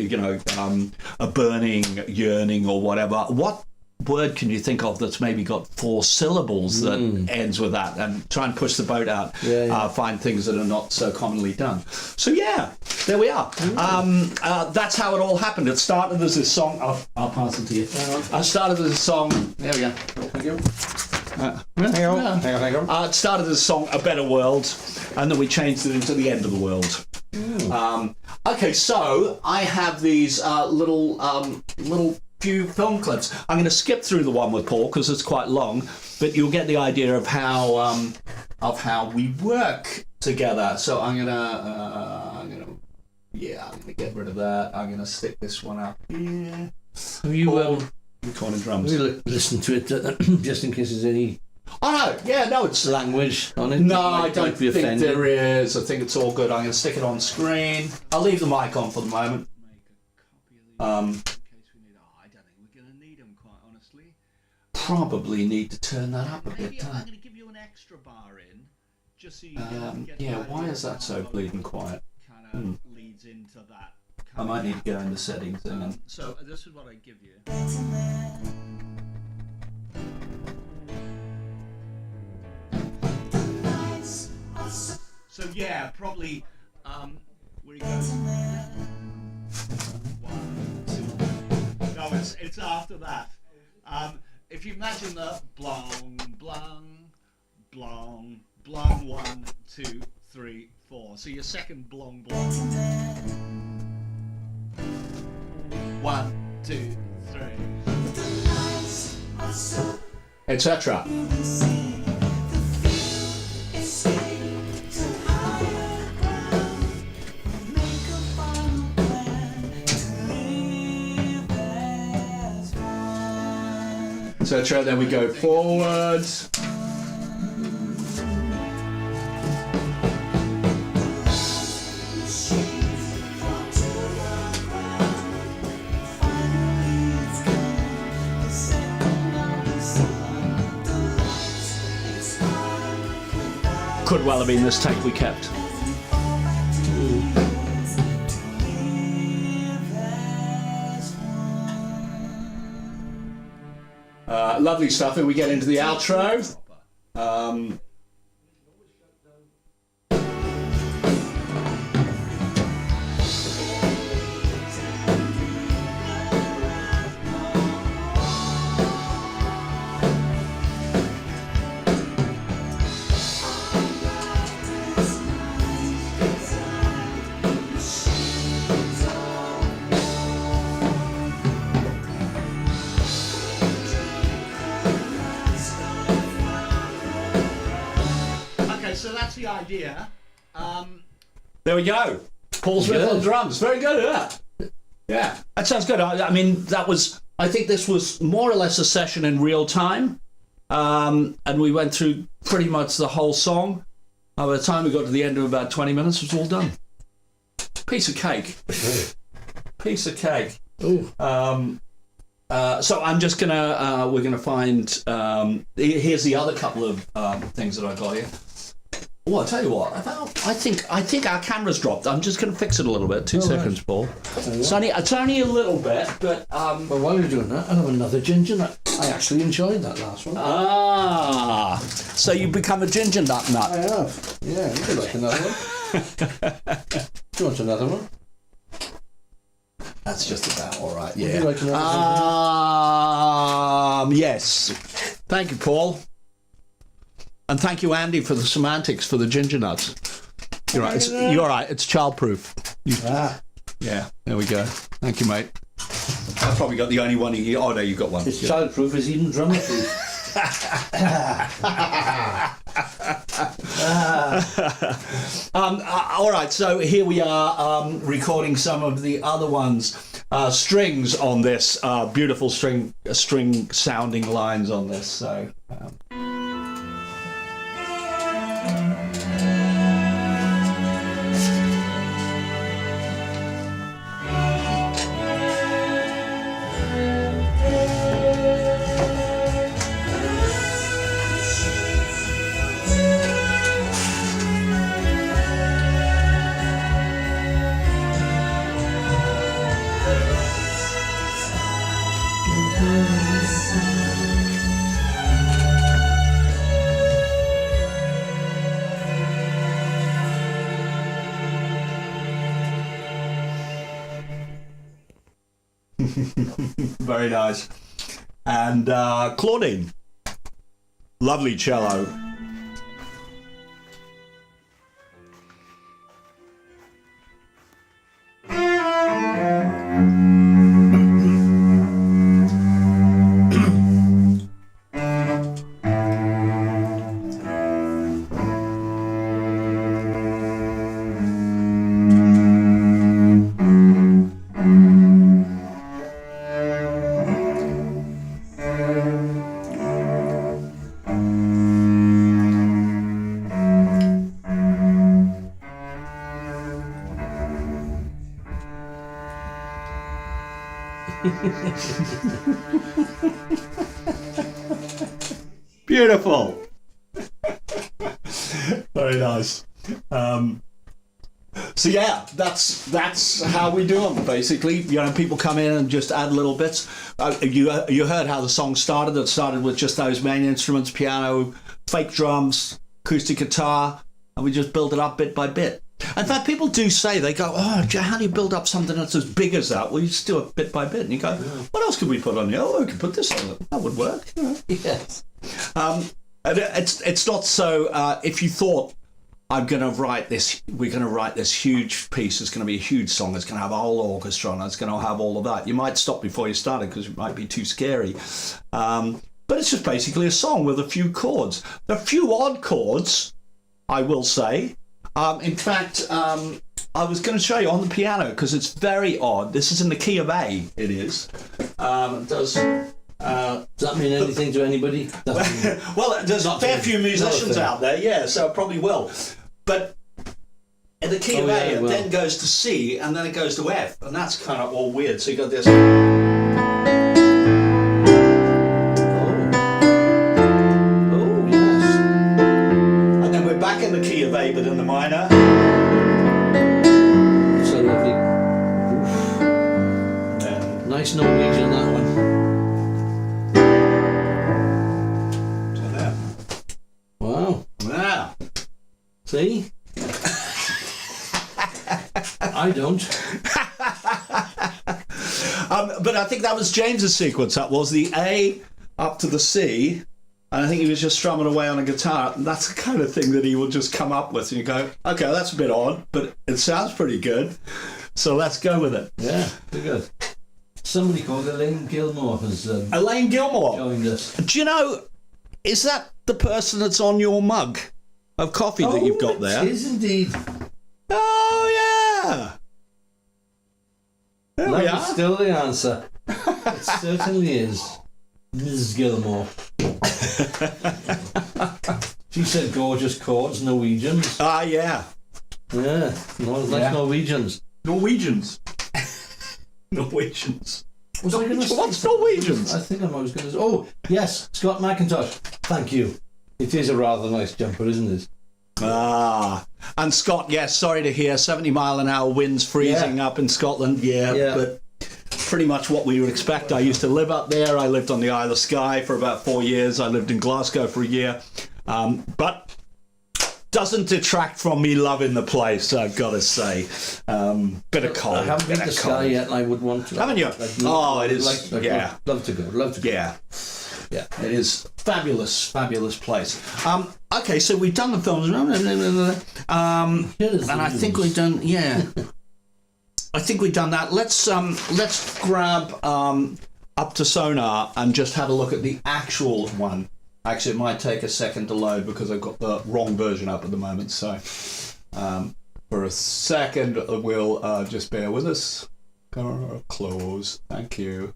a burning, yearning, or whatever, what word can you think of that's maybe got 4 syllables that ends with that, and try and push the boat out, find things that are not so commonly done. So there we are. That's how it all happened. It started as this song. I'll pass it to you. I started as a song. There we go. Thank you. It started as a song, A Better World, and then we changed it into The End of the World. Okay, so I have these little few film clips. I'm going to skip through the one with Paul because it's quite long, but you'll get the idea of how we work together. So I'm gonna get rid of that. I'm gonna stick this one up here. Have you recording drums? Listen to it just in case there's any. Oh no, it's language on it. No, I don't think there is. I think it's all good. I'm going to stick it on screen. I'll leave the mic on for the moment. Probably need to turn that up a bit. I'm going to give you an extra bar in, just so you get why is that so bleeding quiet? Kind of leads into that. I might need to go into settings. So this is what I give you. So probably where you go. 1, 2. No, it's after that. If you imagine the blong, blong, blong, blong, 1, 2, 3, 4. So your second blong, blong. 1, 2, 3. Etc. Etc. Then we go forward. Could well have been this take we kept. Lovely stuff, and we get into the outro. So that's the idea. There we go. Paul Smith on drums. Very good, yeah. Yeah, that sounds good. I mean, I think this was more or less a session in real time. And we went through pretty much the whole song. By the time we got to the end of about 20 minutes, it was all done. Piece of cake. Piece of cake. Ooh. So I'm just gonna, we're gonna find, here's the other couple of things that I got here. Oh, I'll tell you what, I think our camera's dropped. I'm just going to fix it a little bit. 2 seconds, right. Paul. It's only a little bit, but... Well, while you're doing that, I'll have another ginger nut. I actually enjoyed that last one. Ah, so you've become a ginger nut nut. I have. Yeah, would you like another one? Do you want another one? That's just about all right, yeah. Would you like another one? Yes. Thank you, Paul. And thank you, Andy, for the semantics for the ginger nuts. You're right. You're all right. It's childproof. Yeah. There we go. Thank you, mate. I've probably got the only one. Oh no, you got one. It's childproof. It's even drummer proof. All right. So here we are recording some of the other ones. Strings on this. Beautiful string sounding lines on this. So. Very nice. And Claudine, lovely cello. Beautiful. Very nice. So yeah, that's how we do them basically. You know, people come in and just add little bits. You heard how the song started. It started with just those main instruments: piano, fake drums, acoustic guitar, and we just build it up bit by bit. In fact, people do say, they go, "Oh, how do you build up something that's as big as that?" Well, you just do it bit by bit, and you go, "What else could we put on here? Oh, we could put this on it. That would work." Yes. And it's not so. If you thought, we're going to write this huge piece, it's going to be a huge song, it's going to have a whole orchestra and it's going to have all of that, you might stop before you started because it might be too scary. But it's just basically a song with a few chords. There are a few odd chords, I will say. In fact, I was going to show you on the piano because it's very odd. This is in the key of A, it is. Does that mean anything to anybody? Well, there's a fair few musicians out there, yeah, so it probably will. But in the key of A, it then goes to C, and then it goes to F, and that's kind of all weird. So you got this. Oh, yes. And then we're back in the key of A, but in the minor. So lovely. Nice Norwegian, that one. See? I don't. But I think that was James's sequence. That was the A up to the C, and I think he was just strumming away on a guitar. And that's the kind of thing that he will just come up with, and you go, okay, that's a bit odd, but it sounds pretty good, so let's go with it. Yeah, pretty good. Somebody called Elaine Gilmore has Elaine Gilmore joined us. Do you know, is that the person that's on your mug of coffee that you've got there? It is indeed. Oh, yeah. There we That are. is still the answer. It certainly is. Mrs. Gilmore. She said gorgeous chords, Norwegians. Ah, yeah. Yeah, like Norwegians. Norwegians. Norwegians. Was I gonna say What's something? Norwegians? I think I was going to. Oh, yes, Scott McIntosh. Thank you. It is a rather nice jumper, isn't it? Ah, and Scott, yes, sorry to hear 70 mile an hour winds freezing up in Scotland. Yeah, but pretty much what we would expect. I used to live up there. I lived on the Isle of Skye for about 4 years. I lived in Glasgow for a year. But doesn't detract from me loving the place, I've got to say. Bit of cold. I haven't been to Skye yet, and I would want to. Haven't you? It is. Love to go. Yeah. Yeah, it is fabulous place. Okay, so we've done the films, and I think we've done. Yeah, I think we've done that. Let's grab up to Sonar and just have a look at the actual one. Actually, it might take a second to load because I've got the wrong version up at the moment. So, for a second, we'll just bear with us. Close. Thank you.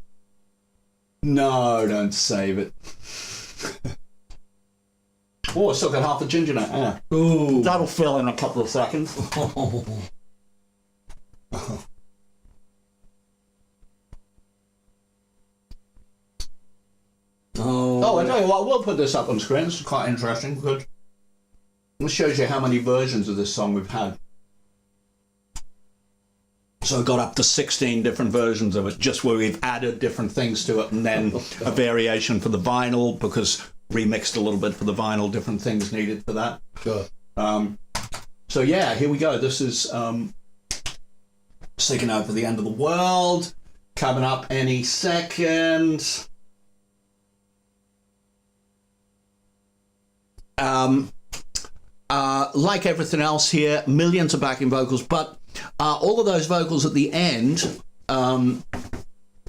No, don't save it. Oh, I still got half the ginger now. Yeah. Ooh. That'll fill in a couple of seconds. Oh, I tell you what, we'll put this up on screen. It's quite interesting because it shows you how many versions of this song we've had. So I got up to 16 different versions of it, just where we've added different things to it, and then a variation for the vinyl, because remixed a little bit for the vinyl, different things needed for that. Sure. So yeah, here we go. This is Sticking Out for the End of the World, coming up any second. Like everything else here, millions of backing vocals, but all of those vocals at the end of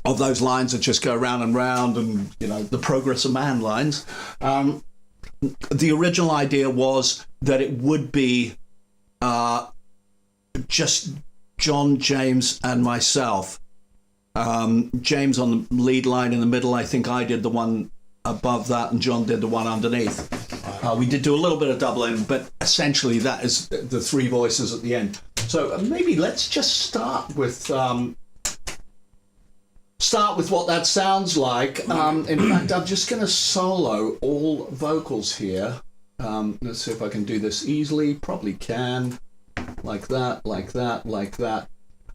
those lines that just go round and round, and you know, the Progress of Man lines. The original idea was that it would be just John, James, and myself. James on the lead line in the middle. I think I did the one above that, and John did the one underneath. We did do a little bit of doubling, but essentially that is the three voices at the end. So maybe let's just start with what that sounds like. In fact, I'm just going to solo all vocals here. Let's see if I can do this easily. Probably can. Like that, like that, like that.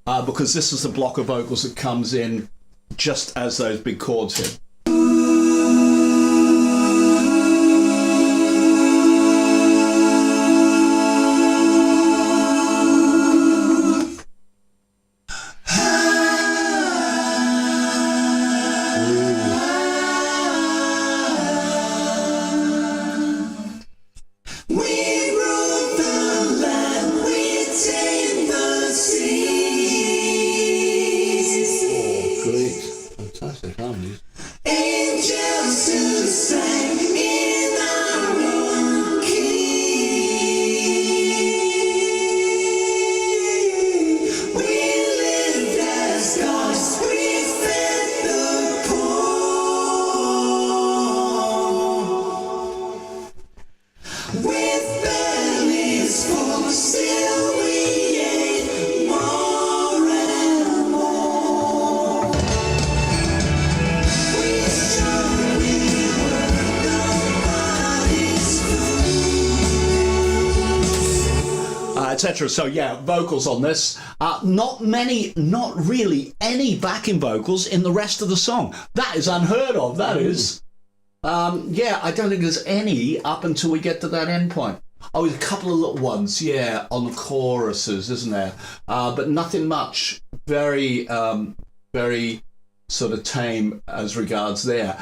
Because this is the block of vocals that comes in just as those big chords hit. Etc. So yeah, vocals on this. Not really any backing vocals in the rest of the song. That is unheard of. That is. Yeah, I don't think there's any up until we get to that end point. Oh, there's a couple of little ones, yeah, on the choruses, isn't there? But nothing much. Very, very sort of tame as regards there.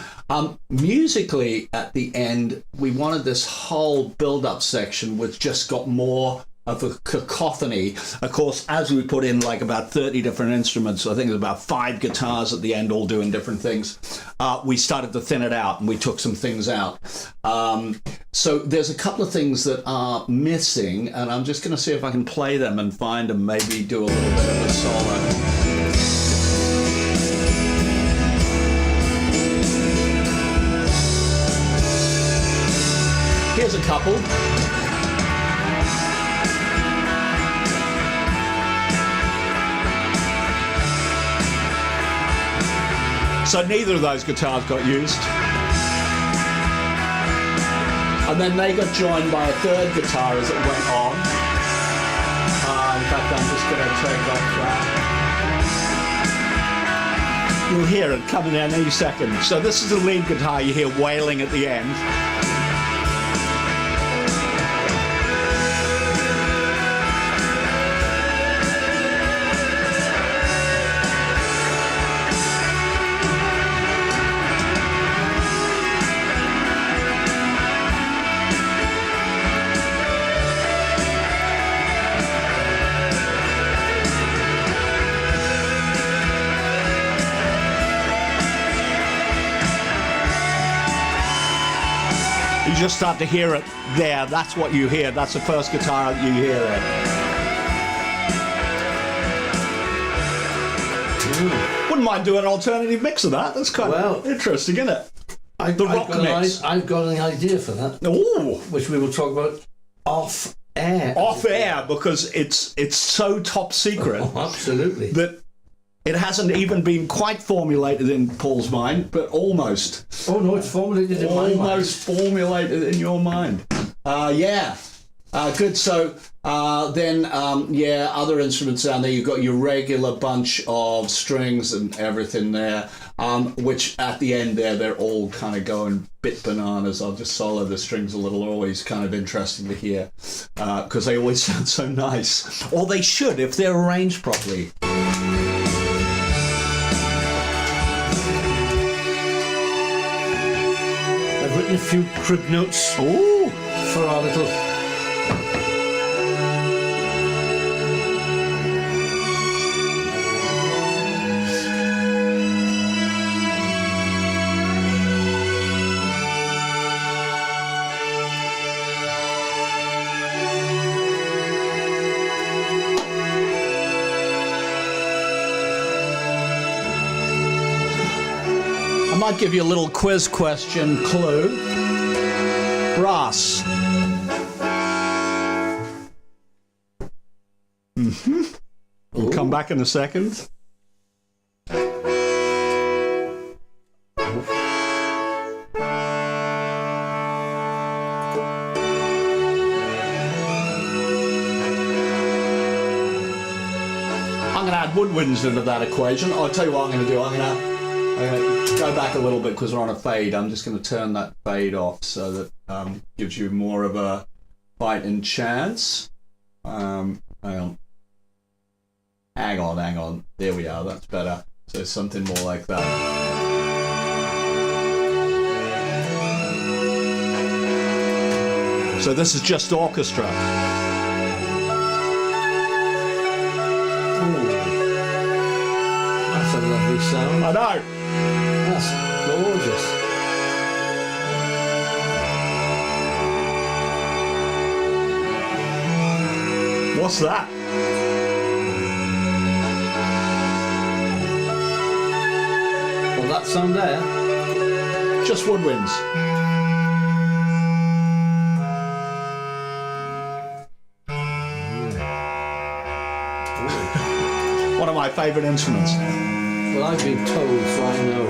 Musically, at the end, we wanted this whole build-up section which just got more of a cacophony. Of course, as we put in like about 30 different instruments, I think there's about 5 guitars at the end all doing different things, we started to thin it out and we took some things out. So there's a couple of things that are missing, and I'm just going to see if I can play them and find them, maybe do a little bit of a solo. Here's a couple. So neither of those guitars got used. And then they got joined by a third guitar as it went on. In fact, I'm just going to turn it off that. You'll hear it coming down any second. So this is the lead guitar you hear wailing at the end. You just start to hear it there. That's what you hear. That's the first guitar that you hear there. Wouldn't mind doing an alternative mix of that. That's kind of interesting, isn't it? I've got an idea for that. Ooh. Which we will talk about off air. Off air, because it's so top secret. Oh, absolutely. That it hasn't even been quite formulated in Paul's mind, but almost. Oh no, it's formulated in my mind. Almost formulated in your mind. Yeah. Good. So then, other instruments down there. You've got your regular bunch of strings and everything there, which at the end there, they're all kind of going bit bananas. I'll just solo the strings a little. Always kind of interesting to hear because they always sound so nice. Or they should if they're arranged properly. I've written a few crib notes for our little... I might give you a little quiz question clue. Brass. We'll come back in a second. I'm going to add woodwinds into that equation. I'll tell you what I'm going to do. I'm going to go back a little bit because we're on a fade. I'm just going to turn that fade off so that gives you more of a fighting chance. Hang on. There we are. That's better. So something more like that. So this is just orchestra. That's a lovely sound. I know. That's gorgeous. What's that? Well, that sound there. Just woodwinds. One of my favourite instruments. Well, I've been told, so I know.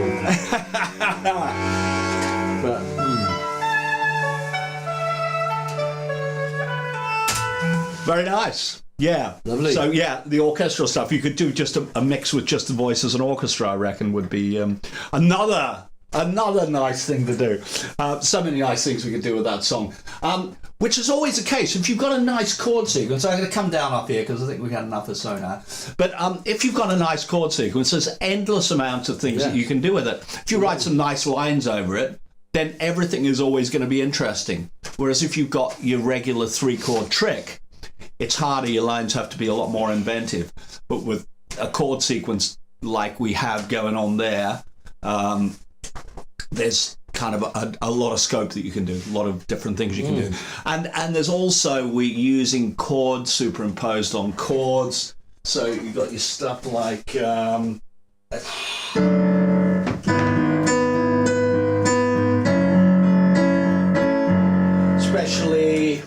But, Very nice. Yeah. Lovely. So, yeah, the orchestral stuff, you could do just a mix with just the voices and orchestra, I reckon, would be another Another nice thing to do. So many nice things we could do with that song. Which is always the case. If you've got a nice chord sequence, I'm going to come down up here because I think we've had enough of so now. But if you've got a nice chord sequence, there's endless amounts of things that you can do with it. If you write some nice lines over it, then everything is always going to be interesting. Whereas if you've got your regular 3-chord trick, it's harder. Your lines have to be a lot more inventive. But with a chord sequence like we have going on there, there's kind of a lot of scope that you can do, a lot of different things you can do. And there's also, we're using chords superimposed on chords. So you've got your stuff like... especially...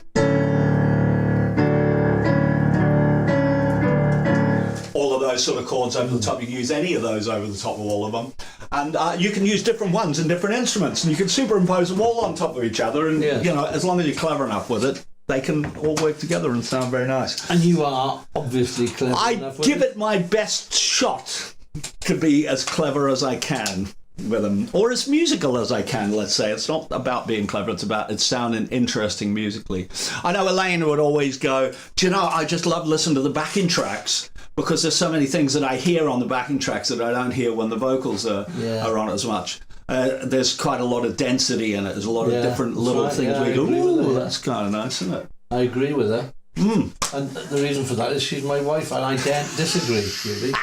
all of those sort of chords over the top. You can use any of those over the top of all of them. And you can use different ones in different instruments, and you can superimpose them all on top of each other. And you know, as long as you're clever enough with it, they can all work together and sound very nice. And you are obviously clever enough with I give it my best shot to be as clever as I can with them, or as musical as I can. Let's say it's not about being clever; it's about it sounding interesting musically. I know Elaine would always go, "Do you know? I just love listening to the backing tracks." Because there's so many things that I hear on the backing tracks that I don't hear when the vocals are on as much. There's quite a lot of density in it. There's a lot of different little things we go, ooh, that's kind of nice, isn't it? I agree with her. And the reason for that is she's my wife, and I daren't disagree, really.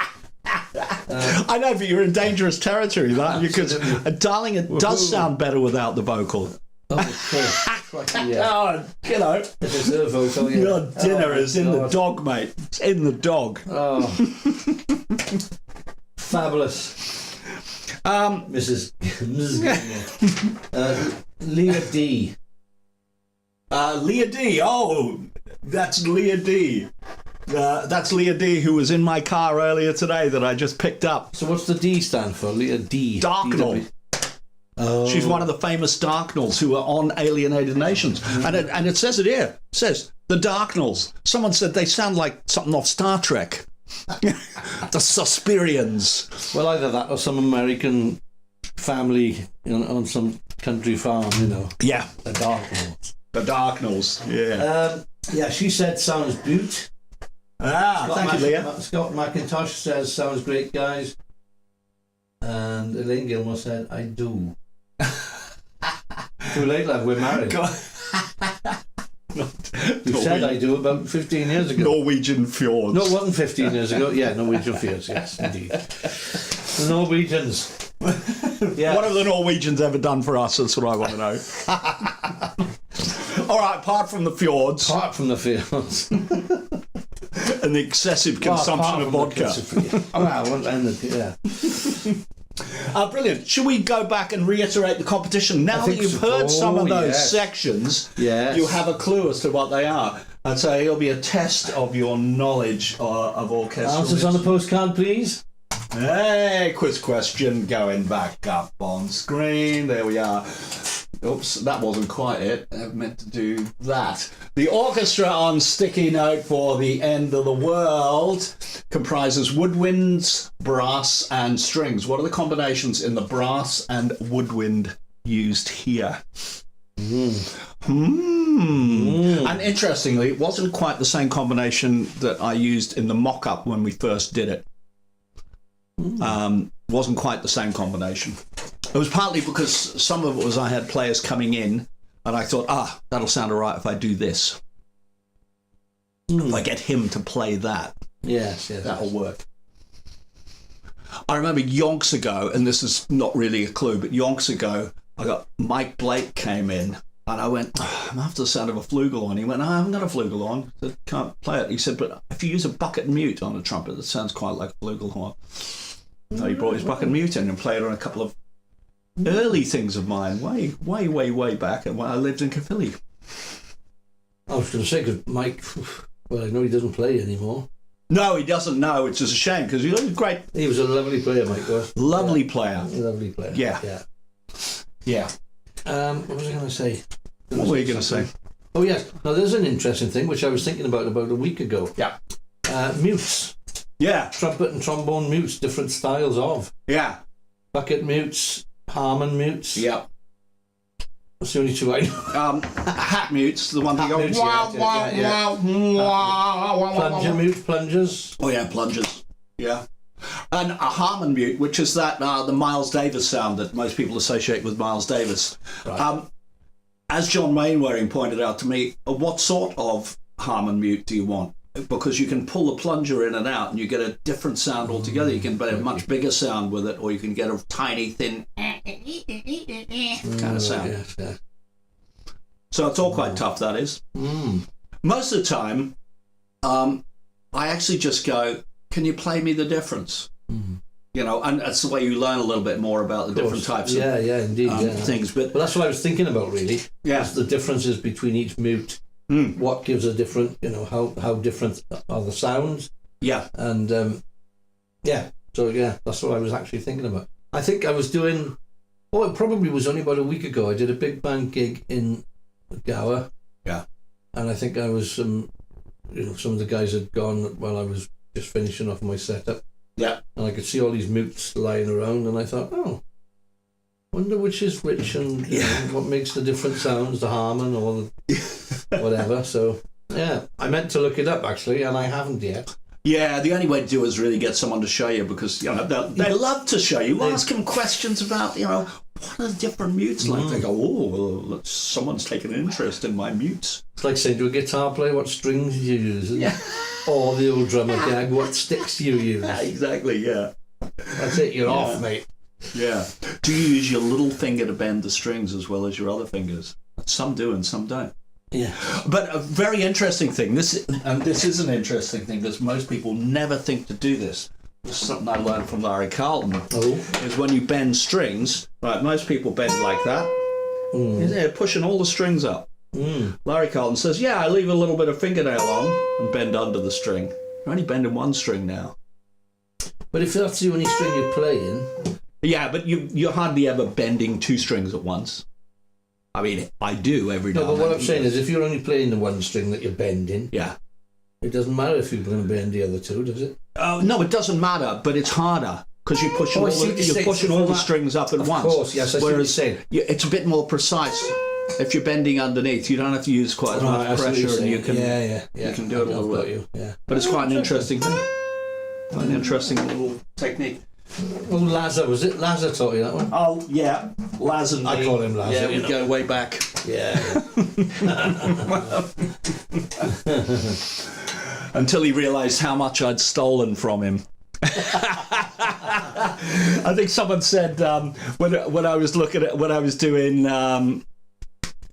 I know, but you're in dangerous territory, because, darling, it does sound better without the vocal. Oh, of course. Oh, you know, if it's her vocal, your dinner is in the dog, mate. It's in the dog. Oh, fabulous. Mrs. Leah D. Leah D. Oh, that's Leah D. That's Leah D, who was in my car earlier today that I just picked up. So what's the D stand for? Leah D. Darknell. Oh. She's one of the famous Darknells who are on Alienated Nations. And it says it here. It says, the Darknells. Someone said they sound like something off Star Trek. The Suspirians. Well, either that or some American family on some country farm, you know. Yeah. The Darknells. The Darknells, yeah. Yeah, she said sounds beaut. Thank you, Leah. Scott McIntosh says sounds great, guys. And Elaine Gilmore said, I do. Too late, love, we're married. You said I do about 15 years ago. Norwegian fjords. No, it wasn't 15 years ago. Yeah, Norwegian fjords, yes, indeed. The Norwegians. Yeah. What have the Norwegians ever done for us? That's what I want to know. All right, apart from the fjords. Apart from the fjords. And the excessive consumption of vodka. Brilliant. Should we go back and reiterate the competition? Now that you've heard some of those sections, you have a clue as to what they are. And so it'll be a test of your knowledge of orchestral. Answers on the postcard, please. Hey, quiz question going back up on screen. There we are. Oops, that wasn't quite it. I meant to do that. The orchestra on sticky note for The End of the World comprises woodwinds, brass and strings. What are the combinations in the brass and woodwind used here? And interestingly, it wasn't quite the same combination that I used in the mock-up when we first did it. Wasn't quite the same combination. It was partly because some of it was I had players coming in and I thought, that'll sound all right if I do this. If I get him to play that, that'll work. I remember yonks ago, and this is not really a clue, but yonks ago, I got Mike Blake came in and I went, I'm after the sound of a flugelhorn. He went, I haven't got a flugelhorn. I said, can't play it. He said, but if you use a bucket mute on the trumpet, it sounds quite like a flugelhorn. So he brought his bucket mute in and played on a couple of early things of mine, way back when I lived in Caerphilly. I was going to say, because Mike, well, I know he doesn't play anymore. No, he doesn't know, which is a shame, because he was great. He was a lovely player, Mike was. Lovely player. Lovely player. Yeah. What was I going to say? What were you going to say? Oh, yes. Now, there's an interesting thing, which I was thinking about a week ago. Yeah. Mutes. Yeah. Trumpet and trombone mutes, different styles of. Yeah. Bucket mutes, Harmon mutes. Yeah. That's the only two I know. Hat mutes, the one that go mutes, wow, yeah. wow, wow, wow, Plunger mutes, plungers. Oh yeah, plungers. Yeah. And a Harmon mute, which is that the Miles Davis sound that most people associate with Miles Davis. Right. As John Mainwaring pointed out to me, what sort of Harmon mute do you want? Because you can pull the plunger in and out and you get a different sound altogether. You can get a much bigger sound with it, or you can get a tiny, thin kind of sound. Yes, yes. So it's all quite tough, that is. Most of the time, I actually just go, can you play me the difference? You know, and that's the way you learn a little bit more about the different types of indeed, things. But that's what I was thinking about, really. Yeah. The differences between each mute. What gives a different, you know, how different are the sounds? Yeah. And, so, that's what I was actually thinking about. I think I was doing, it probably was only about a week ago, I did a big band gig in Gower. Yeah. And I think I was, some of the guys had gone while I was just finishing off my setup. Yeah. And I could see all these mutes lying around, and I thought, wonder which is which, and you know, what makes the different sounds, the Harmon or the whatever. So, I meant to look it up, actually, and I haven't yet. Yeah, the only way to do it is really get someone to show you, because, you know, they love to show you. Ask them questions about, you know, what are the different mutes like? They go, someone's taken an interest in my mutes. It's like saying to a guitar player, what strings you use? Or the old drummer gag, what sticks you use? Exactly, yeah. That's it, you're off, mate. Yeah. Do you use your little finger to bend the strings as well as your other fingers? Some do and some don't. Yeah. But a very interesting thing, this is an interesting thing, because most people never think to do this. This is something I learned from Larry Carlton. Is when you bend strings, right, most people bend like that. They're pushing all the strings up. Larry Carlton says, I leave a little bit of fingernail on and bend under the string. You're only bending one string now. But if that's the only string you're playing... Yeah, but you're hardly ever bending two strings at once. I mean, I do every now and then. No, but what I'm saying is, if you're only playing the one string that you're bending, it doesn't matter if you're going to bend the other two, does it? No, it doesn't matter, but it's harder because you're pushing all the strings up at once. Of course, yes, I see what you're saying. It's a bit more precise. If you're bending underneath, you don't have to use quite as much pressure, and you can do it a little bit. But it's quite an interesting thing. Quite an interesting little technique. Oh, Lazar, was it? Lazar taught you that one? Oh, yeah. Lazar and me. I call him Lazar. Yeah, we go way back. Yeah. Until he realised how much I'd stolen from him. I think someone said when I was doing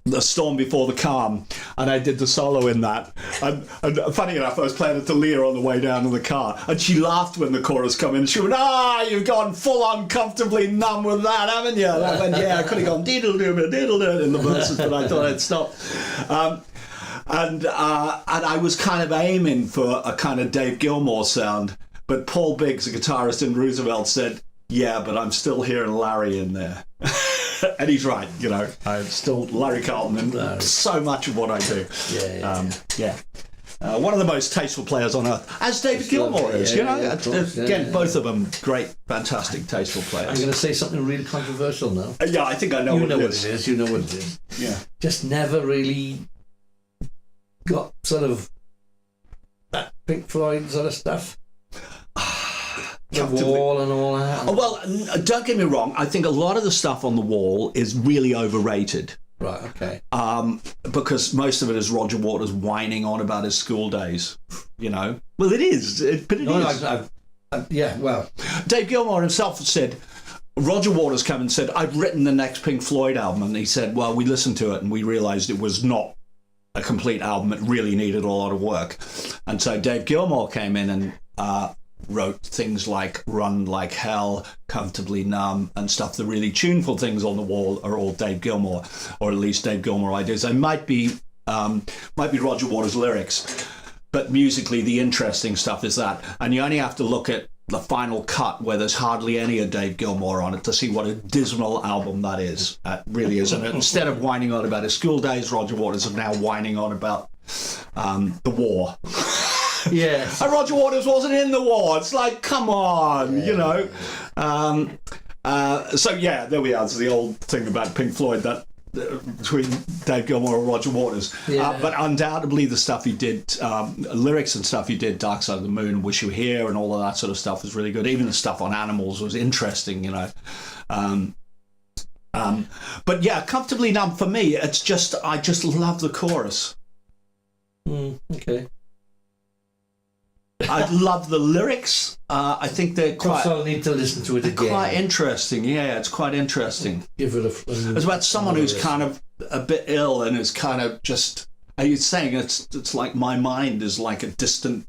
The Storm Before the Calm, and I did the solo in that. And funny enough, I was playing it to Leah on the way down in the car, and she laughed when the chorus come in. She went, you've gone full uncomfortably numb with that, haven't you? And I went, I could have gone diddle-doo in the verses, but I thought I'd stop. And I was kind of aiming for a kind of Dave Gilmour sound, but Paul Biggs, a guitarist in Roosevelt, said, but I'm still hearing Larry in there. And he's right, you know. I'm still Larry Carlton in so much of what I do. One of the most tasteful players on earth, as David Gilmour is, you know. Again, both of them great, fantastic, tasteful players. I'm going to say something really controversial now. I think I know what it is. You know what it is. Yeah. Just never really got sort of that Pink Floyd sort of stuff. The Wall and all that. Oh, well, don't get me wrong. I think a lot of the stuff on The Wall is really overrated. Right, okay. Because most of it is Roger Waters whining on about his school days, you know. Well, it is, but it is. Well. Dave Gilmour himself said, Roger Waters came and said, I've written the next Pink Floyd album. And he said, well, we listened to it and we realised it was not a complete album. It really needed a lot of work. And so Dave Gilmour came in and wrote things like Run Like Hell, Comfortably Numb, and stuff. The really tuneful things on The Wall are all Dave Gilmour, or at least Dave Gilmour ideas. They might be Roger Waters' lyrics, but musically the interesting stuff is that. And you only have to look at the final cut where there's hardly any of Dave Gilmour on it to see what a dismal album that is. That really is. And instead of whining on about his school days, Roger Waters is now whining on about the war. Yeah. And Roger Waters wasn't in the war. It's like, come on, you know. So yeah, there we are. It's the old thing about Pink Floyd that between Dave Gilmour and Roger Waters. Yeah. But undoubtedly the stuff he did, lyrics and stuff he did, Dark Side of the Moon, Wish You Were Here, and all of that sort of stuff was really good. Even the stuff on Animals was interesting, you know. But yeah, Comfortably Numb for me, it's just, I just love the chorus. Okay. I love the lyrics. I think they're quite... I'll need to listen to it again. Quite interesting, yeah, it's quite interesting. Give it It's about someone who's kind of a bit ill and is kind of just... Are you saying it's like my mind is like a distant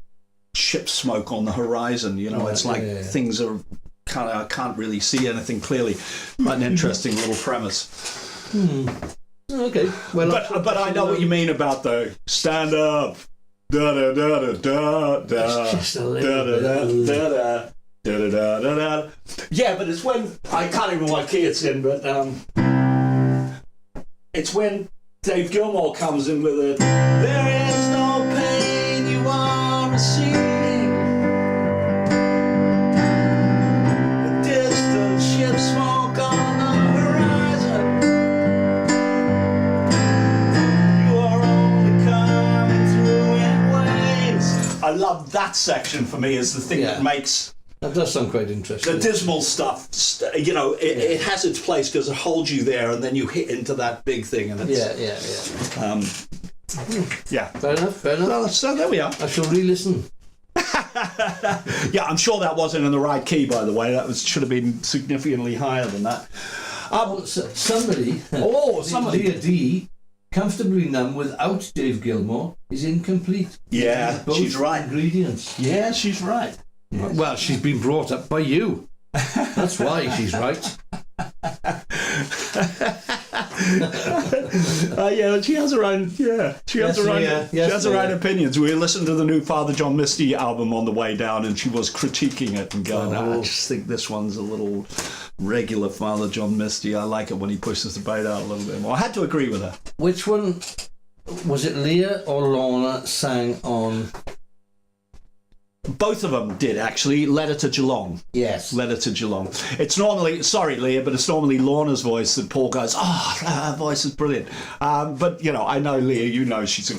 ship smoke on the horizon, you know? It's like things are kind of... I can't really see anything clearly. Quite an interesting little premise. Okay. Well, but I know what you mean about the stand up. Da da da da da da. Just a little bit. Yeah, but it's when I can't even what key it's in, but it's when Dave Gilmour comes in with it. There is no pain you are receiving. The distant ship smoke on the horizon. You are only coming through in waves. I love that section for me as the thing that makes... That does sound quite interesting. The dismal stuff, you know, it has its place because it holds you there, and then you hit into that big thing, and it's yeah. Fair enough. So there we are. I shall re-listen. Yeah, I'm sure that wasn't in the right key, by the way. That should have been significantly higher than that. Somebody. Leah D. Comfortably Numb without Dave Gilmour is incomplete. Yeah, both she's right. Ingredients. Yeah, she's right. Yes. Well, she's been brought up by you. That's why she's right. Yeah, she has her own. Yeah, she has her own. She has her own opinions. We listened to the new Father John Misty album on the way down, and she was critiquing it and going, "I just think this one's a little regular Father John Misty. I like it when he pushes the bait out a little bit more." I had to agree with her. Which one was it? Leah or Lorna sang on? Both of them did, actually. Letter to Geelong. Yes. Letter to Geelong. It's normally, sorry, Leah, but it's normally Lorna's voice that Paul goes, oh, her voice is brilliant. But, you know, I know Leah, you know she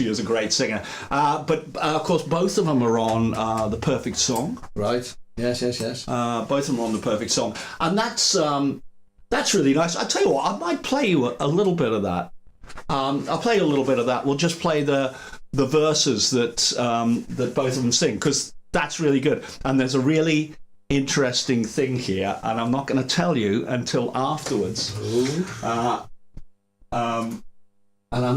is a great singer. But, of course, both of them are on The Perfect Song. Right. Yes. Both of them are on The Perfect Song. And that's really nice. I tell you what, I might play you a little bit of that. I'll play you a little bit of that. We'll just play the verses that both of them sing, because that's really good. And there's a really interesting thing here, and I'm not going to tell you until afterwards. And I'm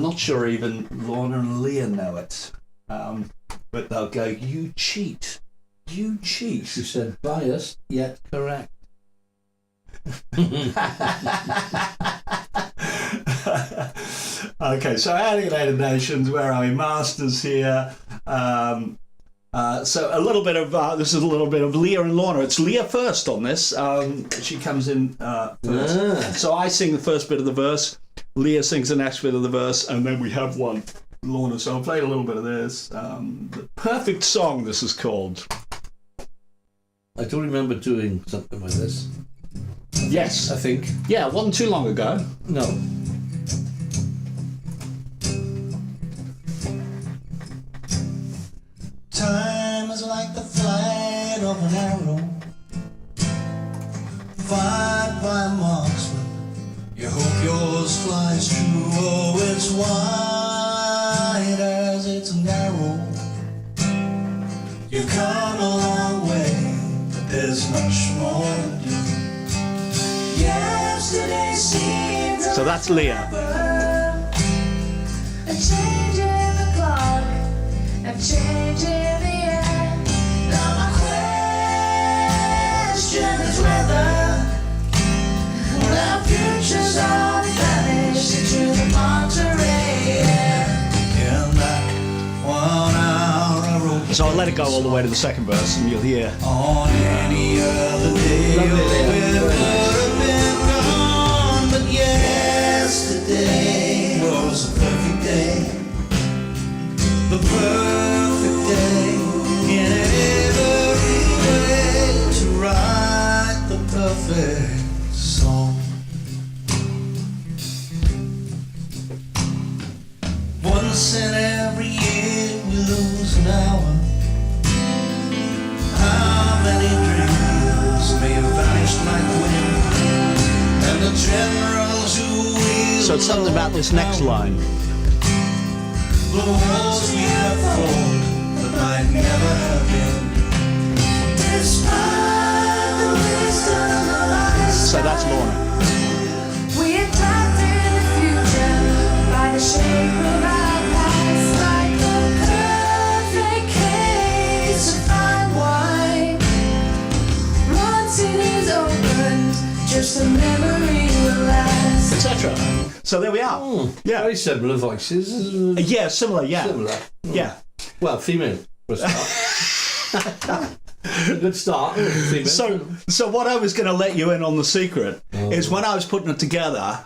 not sure even Lorna and Leah know it. But they'll go, you cheat. You cheat. She said biased, yet correct. Okay, so Alienated Nations, where are we? Masters here. So a little bit of this is a little bit of Leah and Lorna. It's Leah first on this. She comes in first. So I sing the first bit of the verse. Leah sings the next bit of the verse, and then we have one Lorna. So I'll play a little bit of this. The Perfect Song, this is called. I do remember doing something like this. Yes, I think. Yeah, wasn't too long ago. No. Time is like the flight of an arrow, fired by a marksman. You hope yours flies true. Oh, it's wide as it's narrow. You've come a long way, but there's much more to do. Yesterday seems So that's Leah. A change in the clock, a change in the air. Now my question is whether our futures all vanish into the Monterey air. in that 1 hour I wrote So I'll let it go all the way to the second verse, and you'll hear. on any other day. Lovely, Oh, Leah. it would have been gone, but yesterday was a perfect day. The perfect day in every way to write the perfect Once in every year we lose an hour. How many dreams may have vanished like wind? And the generals who will So it's something about this next line. the wars we have fought that might never have been. Despite the wisdom of our So that's Lorna. We adapt in the future by the shape of our past, like a perfect case of fine wine. Once it is opened, just a memory will last. Etc. So there we are. Yeah. Very similar voices. Yeah, similar, yeah. Similar. Yeah. Well, female for a start. A good start. Female. So what I was going to let you in on the secret is when I was putting it together,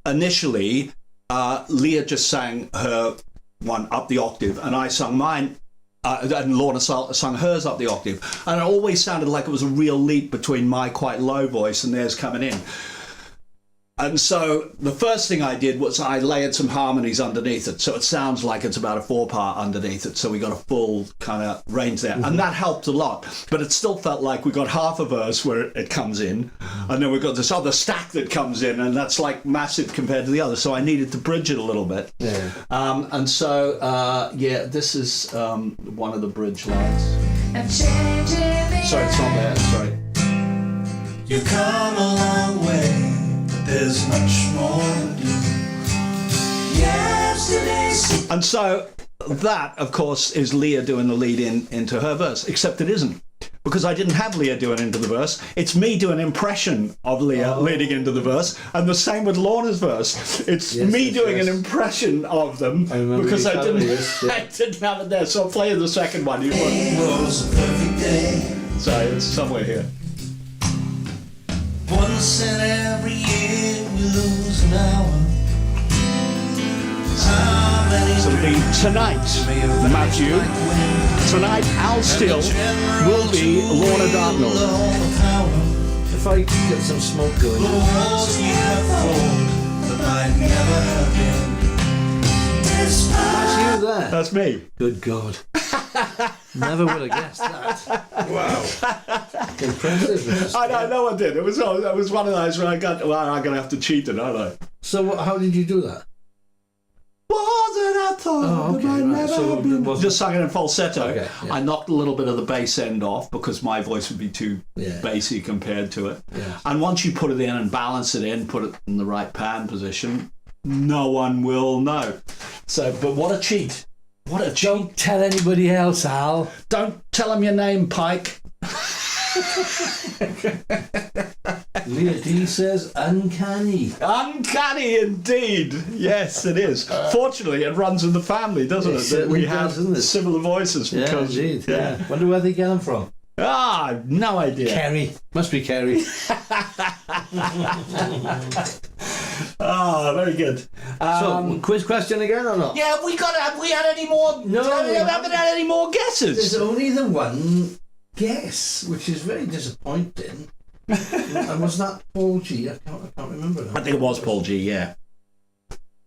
initially, Leah just sang her one up the octave, and I sung mine, and Lorna sung hers up the octave. And it always sounded like it was a real leap between my quite low voice and theirs coming in. And so the first thing I did was I layered some harmonies underneath it, so it sounds like it's about a 4-part underneath it, so we got a full kind of range there, and that helped a lot. But it still felt like we got half a verse where it comes in, and then we've got this other stack that comes in, and that's like massive compared to the other, so I needed to bridge it a little bit. Yeah. And so, this is one of the bridge lines. I'm changing the Sorry, it's not there, sorry. You come a long way, but there's much more to do. Yesterday's And so that, of course, is Leah doing the lead into her verse, except it isn't. Because I didn't have Leah doing into the verse. It's me doing an impression of Leah leading into the verse, and the same with Lorna's verse. It's me doing an impression of them because I didn't have it there. So I'll play you the second one. You was a perfect day. Sorry, it's somewhere here. Once in every year we lose an hour. How many So it'll be tonight, Matthew. Tonight, Al Still will be Lorna Dartnell. If I could get some smoke going. The wars we have fought that might never have been. That's you there. That's me. Good God. Never would have guessed that. Wow. Impressive. I know I did. It was one of those where I'm going to have to cheat it, aren't I? So how did you do that? Wasn't I thought Oh, okay, that I right. never So have been- it wasn't- Just sung it in falsetto. Okay, yeah. I knocked a little bit of the bass end off because my voice would be too Yeah. bassy compared to it. Yeah. And once you put it in and balance it in, put it in the right pan position, no one will know. So, but what a cheat. What a cheat. Don't tell anybody else, Al. Don't tell them your name, Pike. Leah D says uncanny. Uncanny indeed. Yes, it is. Fortunately, it runs in the family, doesn't It it? That certainly we does, have doesn't it? similar voices. Yeah, Because, indeed. Yeah. Wonder where they get them from. No idea. Kerry. Must be Kerry. Very good. So, quiz question again or not? Yeah, have we had any more? No, we haven't had any more There's guesses. only the one guess, which is very disappointing. And was that Paul G? I can't remember now. I think it was Paul G. Yeah,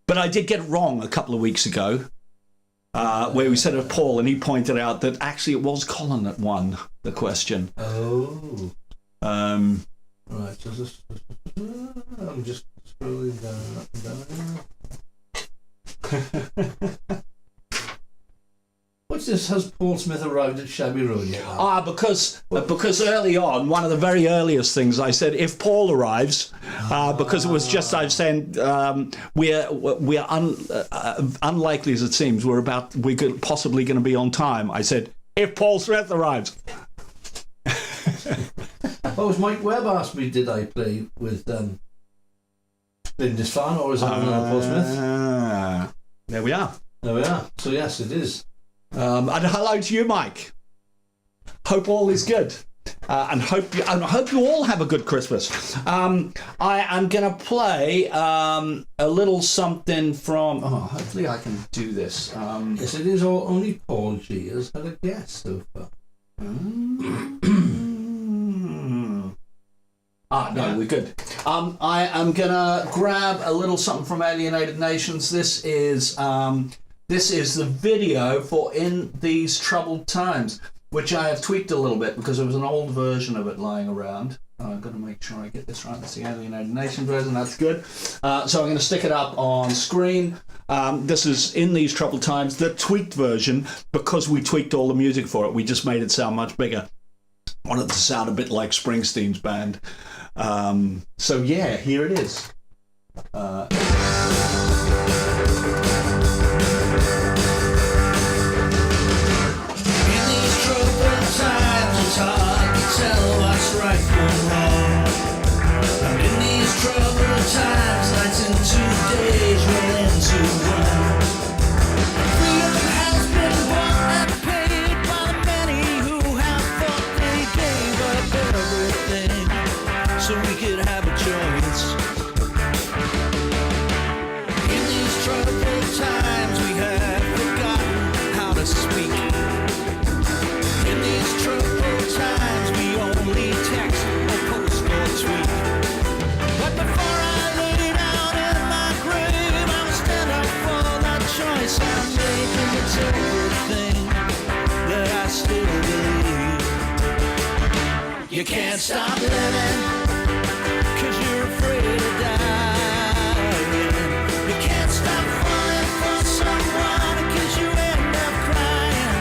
but I did get it wrong a couple of weeks ago, where we said of Paul, and he pointed out that actually it was Colin that won the question. Oh. Um, Right, so I'm just scrolling down, up and down. What's this? Has Paul Smith arrived at Shabby Road yet? because early on, one of the very earliest things I said, if Paul arrives, because it was just I was saying we're unlikely as it seems. We're possibly going to be on time. I said if Paul Smith arrives. Oh, was Mike Webb asked me, did I play with Lindisfarne or is it Paul Smith? There we are. There we are. So yes, it is. And hello to you, Mike. Hope all is good, and hope you all have a good Christmas. I am going to play a little something from. Oh, hopefully I can do this. Yes, it is. Only Paul G has had a guess so far. No, we're good. I am going to grab a little something from Alienated Nations. This is This is the video for In These Troubled Times, which I have tweaked a little bit because there was an old version of it lying around. I've got to make sure I get this right. That's the United Nations version. That's good. So I'm going to stick it up on screen. This is In These Troubled Times, the tweaked version, because we tweaked all the music for it. We just made it sound much bigger. I wanted it to sound a bit like Springsteen's band. So yeah, here it is. In these troubled times, it's hard to tell what's right from wrong. And in these troubled times, nights into days roll into one. Freedom has been bought and paid by the many who have thought they gave up everything so we could have a choice. In these troubled times, we have forgotten how to speak. In these troubled times, we only text or post or tweet. But before I lay down in my grave, I'll stand up for that choice I'm making. It's everything that I still believe. You can't stop living, 'cause you're afraid of dying. You can't stop falling for someone, 'cause you end up crying.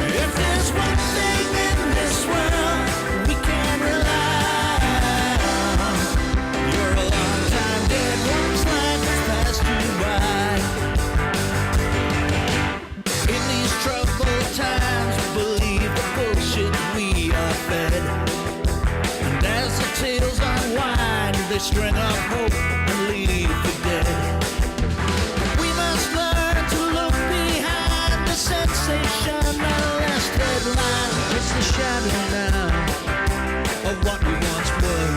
If there's one thing in this world we can rely on, you're a long time dead one's life has passed you by. In these troubled times, we believe the bullshit we are fed. And as the tales unwind, they string up hope and leave for dead. We must learn to look behind the sensation of the last headline. It's the shadow now of what we once were.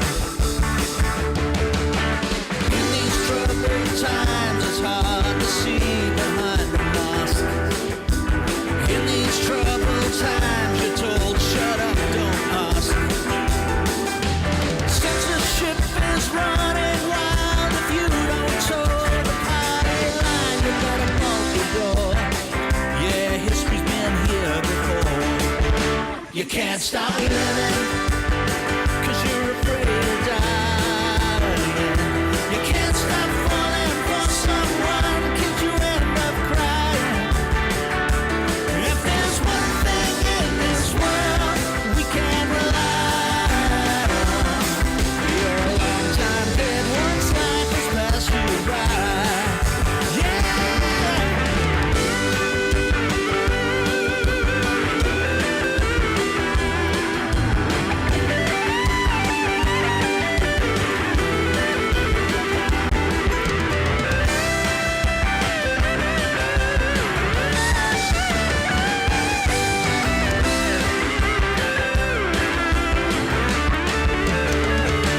In these troubled times, it's hard to see behind the mask. In these troubled times, you're told, shut up, don't ask. Censorship is running wild. If you don't toe the party line, you better bolt the door. Yeah, history's been here before. You can't stop living, 'cause you're afraid of dying. You can't stop falling for someone, 'cause you end up crying. If there's one thing in this world we can rely on, you're a long time dead one's life has passed you by. Yeah.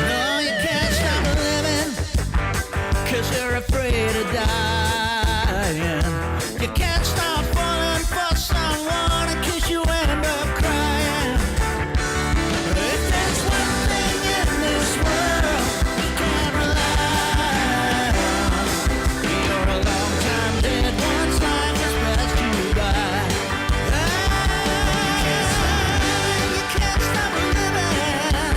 No, you can't stop living, 'cause you're afraid of dying. You can't stop falling for someone, 'cause you end up crying. If there's one thing in this world we can rely on, you're a long time dead one's life has passed you by. You can't stop living,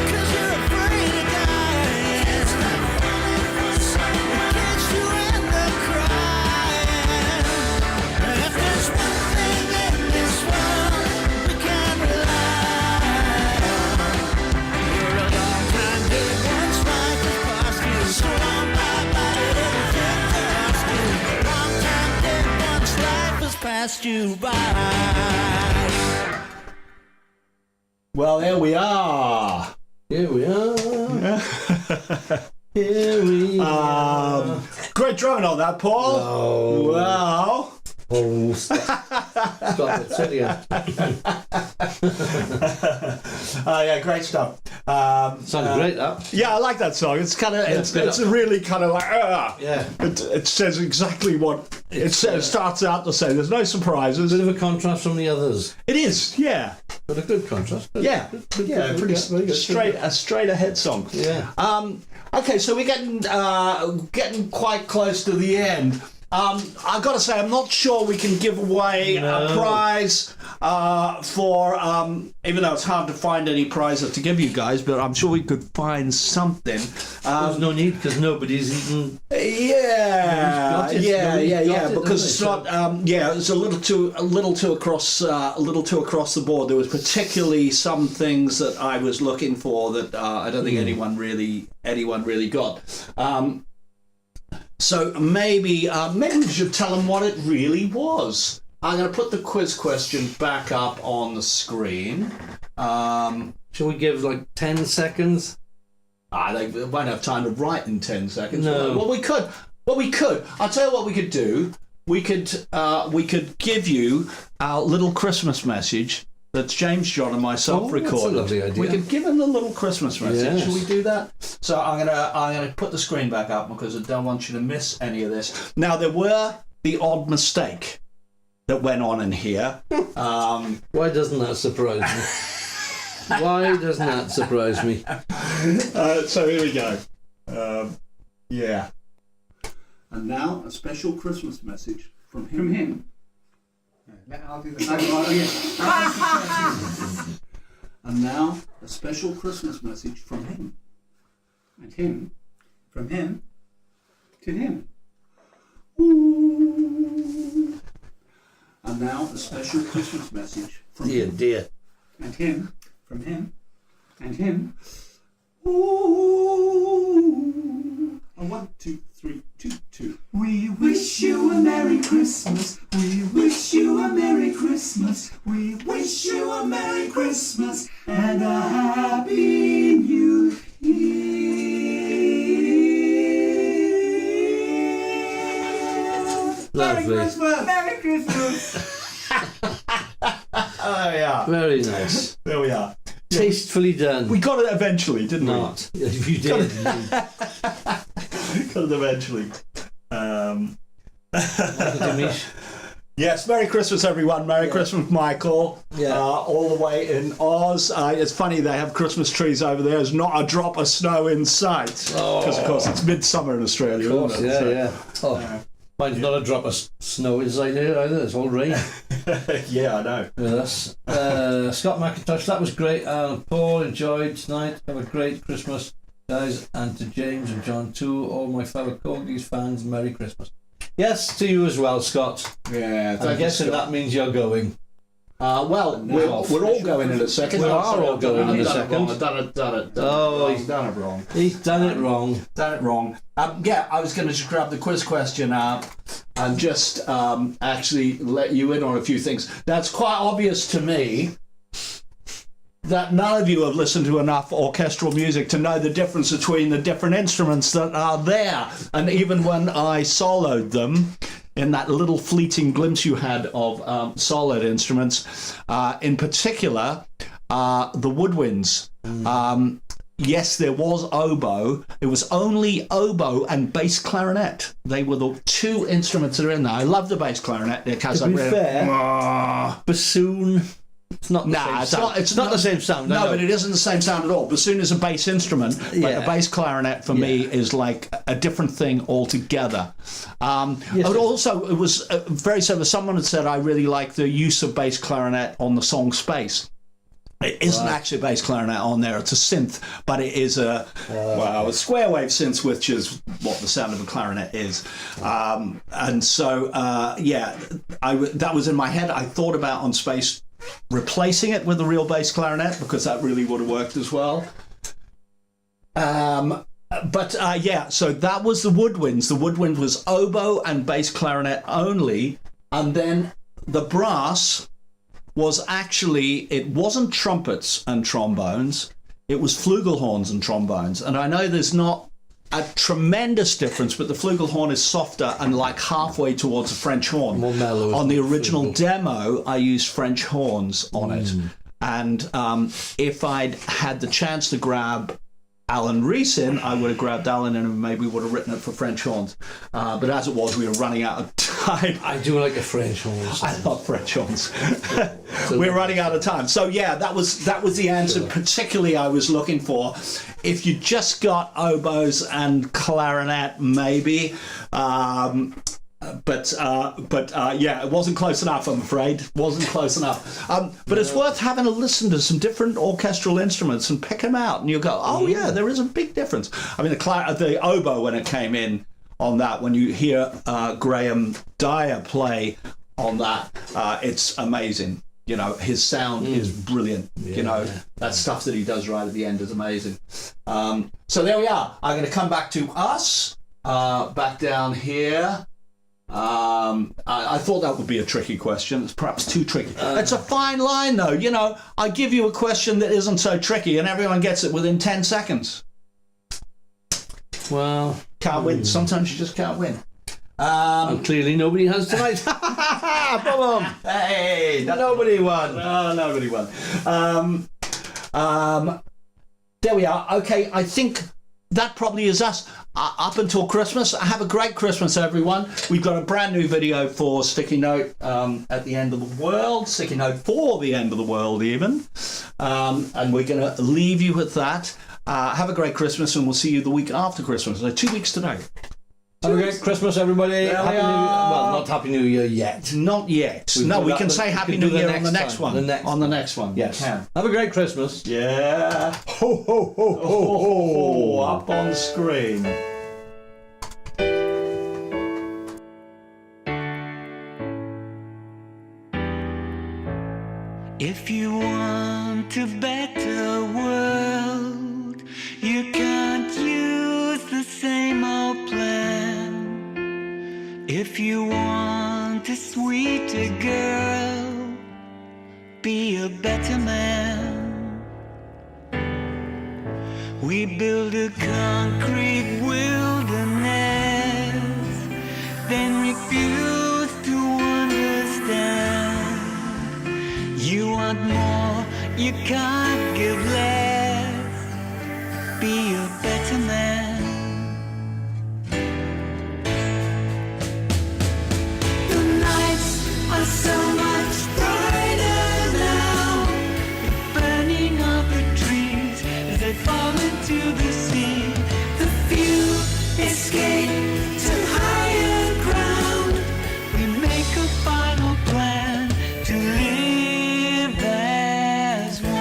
'cause you're afraid of dying. You can't stop falling for someone, 'cause you end up crying. If there's one thing in this world we can rely on, you're a long time dead one's life has passed you. So long, bye-bye, little thing to ask you. Long time dead one's life has passed you by. Well, there we are. Here we are. Here we are. Great drumming on that, Paul. Oh. Wow. Oh, stop it. Sit again. Yeah, great stuff. Sounded great, that. Yeah, I like that song. It's kind of, it's really kind of like, Yeah. It says exactly what it says. Starts out to say. There's no surprises. Bit of a contrast from the others, It is, yeah, but a good contrast. yeah, yeah. Pretty very good. straight ahead song. Yeah. Okay, so we're getting quite close to the end. I've got to say, I'm not sure we can give away a prize for, even though it's hard to find any prizes to give you guys, but I'm sure we could find something. There's no need because nobody's even. Yeah, because it's not. It's a little too across the board. There was particularly some things that I was looking for that I don't think anyone really got. So maybe we should tell them what it really was. I'm going to put the quiz question back up on the screen. Shall we give like 10 seconds? They won't have time to write in 10 seconds. No. Well, we could. I'll tell you what we could do. We could give you our little Christmas message that James, John, and myself recorded. That's a lovely idea. We could give him a little Christmas message. Yes. Shall we do that? So I'm gonna put the screen back up because I don't want you to miss any of this. Now there were the odd mistake that went on in here. Why doesn't that surprise me? Why doesn't that surprise me? So here we go. Yeah. And now a special Christmas message from him. From him. I'll do that. And now a special Christmas message from him. And him. From him. To him. Ooh. And now a special Christmas message from him. Dear. And him. From him. And him. Ooh. 1, 2, 3, 2, 2. We wish you a Merry Christmas. We wish you a Merry Christmas. We wish you a Merry Christmas and a Happy New Year. Lovely. Merry Christmas. Merry Christmas. There we are. Very nice. There we are. Tastefully done. We got it eventually, didn't Not. You did. we? Got it eventually. Mish. Yes, Merry Christmas, everyone. Merry Christmas, Michael. Yeah. All the way in Oz. It's funny, they have Christmas trees over there. There's not a drop of snow in sight. Because, of course, it's midsummer in Australia, Of course, isn't it? yeah. Oh, mine's not a drop of snow inside here either. It's all rain. Yeah, I know. Yes. Scott McIntosh, that was great. Paul, enjoyed tonight. Have a great Christmas, guys. And to James and John too, all my fellow Korgis fans, Merry Christmas. Yes, to you as well, Scott. Yeah, I'm guessing that means you're going. Well, we're all going in a second. We are all going in a second. I've done it. He's done it wrong. He's done it wrong. Done it wrong. I was going to just grab the quiz question up and just actually let you in on a few things. Now, it's quite obvious to me that none of you have listened to enough orchestral music to know the difference between the different instruments that are there. And even when I soloed them, in that little fleeting glimpse you had of solid instruments, in particular, the woodwinds. Yes, there was oboe. It was only oboe and bass clarinet. They were the two instruments that are in there. I love the bass clarinet because To be fair, bassoon. It's not the same sound. It's not the same sound. No, but it isn't the same sound at all. Bassoon is a bass instrument, but Yeah. the bass clarinet for me is like a different thing altogether. Yes, But also, it was very similar. Someone had said, I really like the use of bass clarinet on the song Space. It isn't actually a bass clarinet on there, it's a synth, but it is a square wave synth, which is what the sound of a clarinet is. And so, that was in my head. I thought about on Space replacing it with a real bass clarinet because that really would have worked as well. So that was the woodwinds. The woodwind was oboe and bass clarinet only, and then the brass was actually, it wasn't trumpets and trombones, it was flugelhorns and trombones. And I know there's not a tremendous difference, but the flugelhorn is softer and like halfway towards a French horn. More mellow. On the original demo, I used French horns on it. And if I'd had the chance to grab Alan Reese in, I would have grabbed Alan in and maybe would have written it for French horns. But as it was, we were running out of time. I do like a French horn. I love French horns. We're running out of time. So yeah, that was the answer. Particularly, I was looking for. If you just got oboes and clarinet, maybe. Yeah, it wasn't close enough, I'm afraid. Wasn't close enough. But it's worth having a listen to some different orchestral instruments and pick them out, and you'll go, oh yeah, there is a big difference. I mean, the oboe, when it came in on that, when you hear Graham Dyer play on that, it's amazing. You know, his sound is brilliant. Yeah, you know, that stuff that he does right at the end is amazing. So there we are. I'm going to come back to us, back down here. I thought that would be a tricky question. It's perhaps too tricky. It's a fine line, though. You know, I give you a question that isn't so tricky, and everyone gets it within 10 seconds. Well, can't win. Sometimes you just can't win. And clearly nobody has tonight. Boom! Hey, nobody won. Oh, nobody won. There we are. Okay, I think that probably is us up until Christmas. Have a great Christmas, everyone. We've got a brand new video for Sticky Note at the end of the world. Sticky Note for the end of the world, even. And we're going to leave you with that. Have a great Christmas, and we'll see you the week after Christmas. So 2 weeks today. Have a great Christmas, everybody. Happy New Year. Well, not Happy New Year yet. Not yet. We can say Happy New Year on the next one. On the next one. Yes. Have a great Christmas. Yeah. Ho, ho, ho, ho, ho. Up on the screen. If you want a better world, you can't use the same old plan. If you want a sweeter girl, be a better man. We build a concrete wilderness, then refuse to understand. You want more, you can't give less. Be a better man. The nights are so much brighter now. The burning of the trees as they fall into the sea. The few escape to higher ground. We make a final plan to live as one.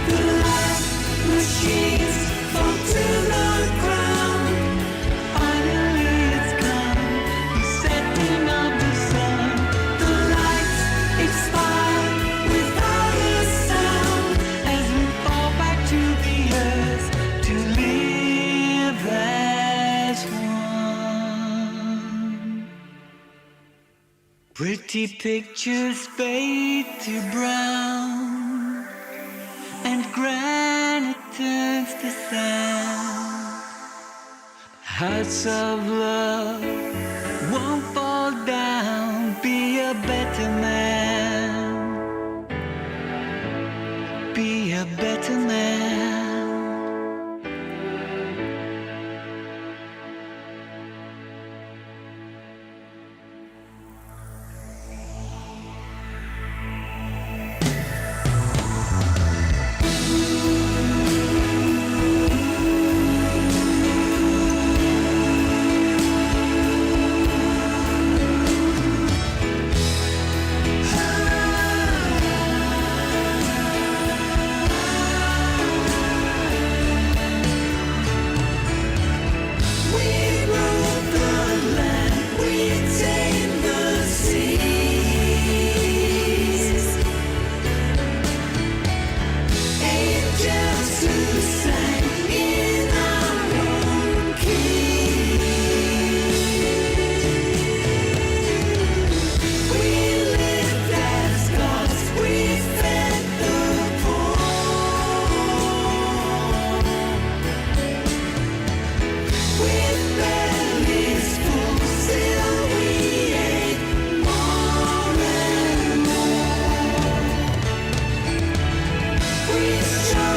The last machines fall to the ground. Finally it's come, the setting of the sun. The lights expire without a sound as we fall back to the earth to live as one. Pretty pictures fade to brown, and granite turns to sand. House of love won't fall down. Be a better man. Be a better man. We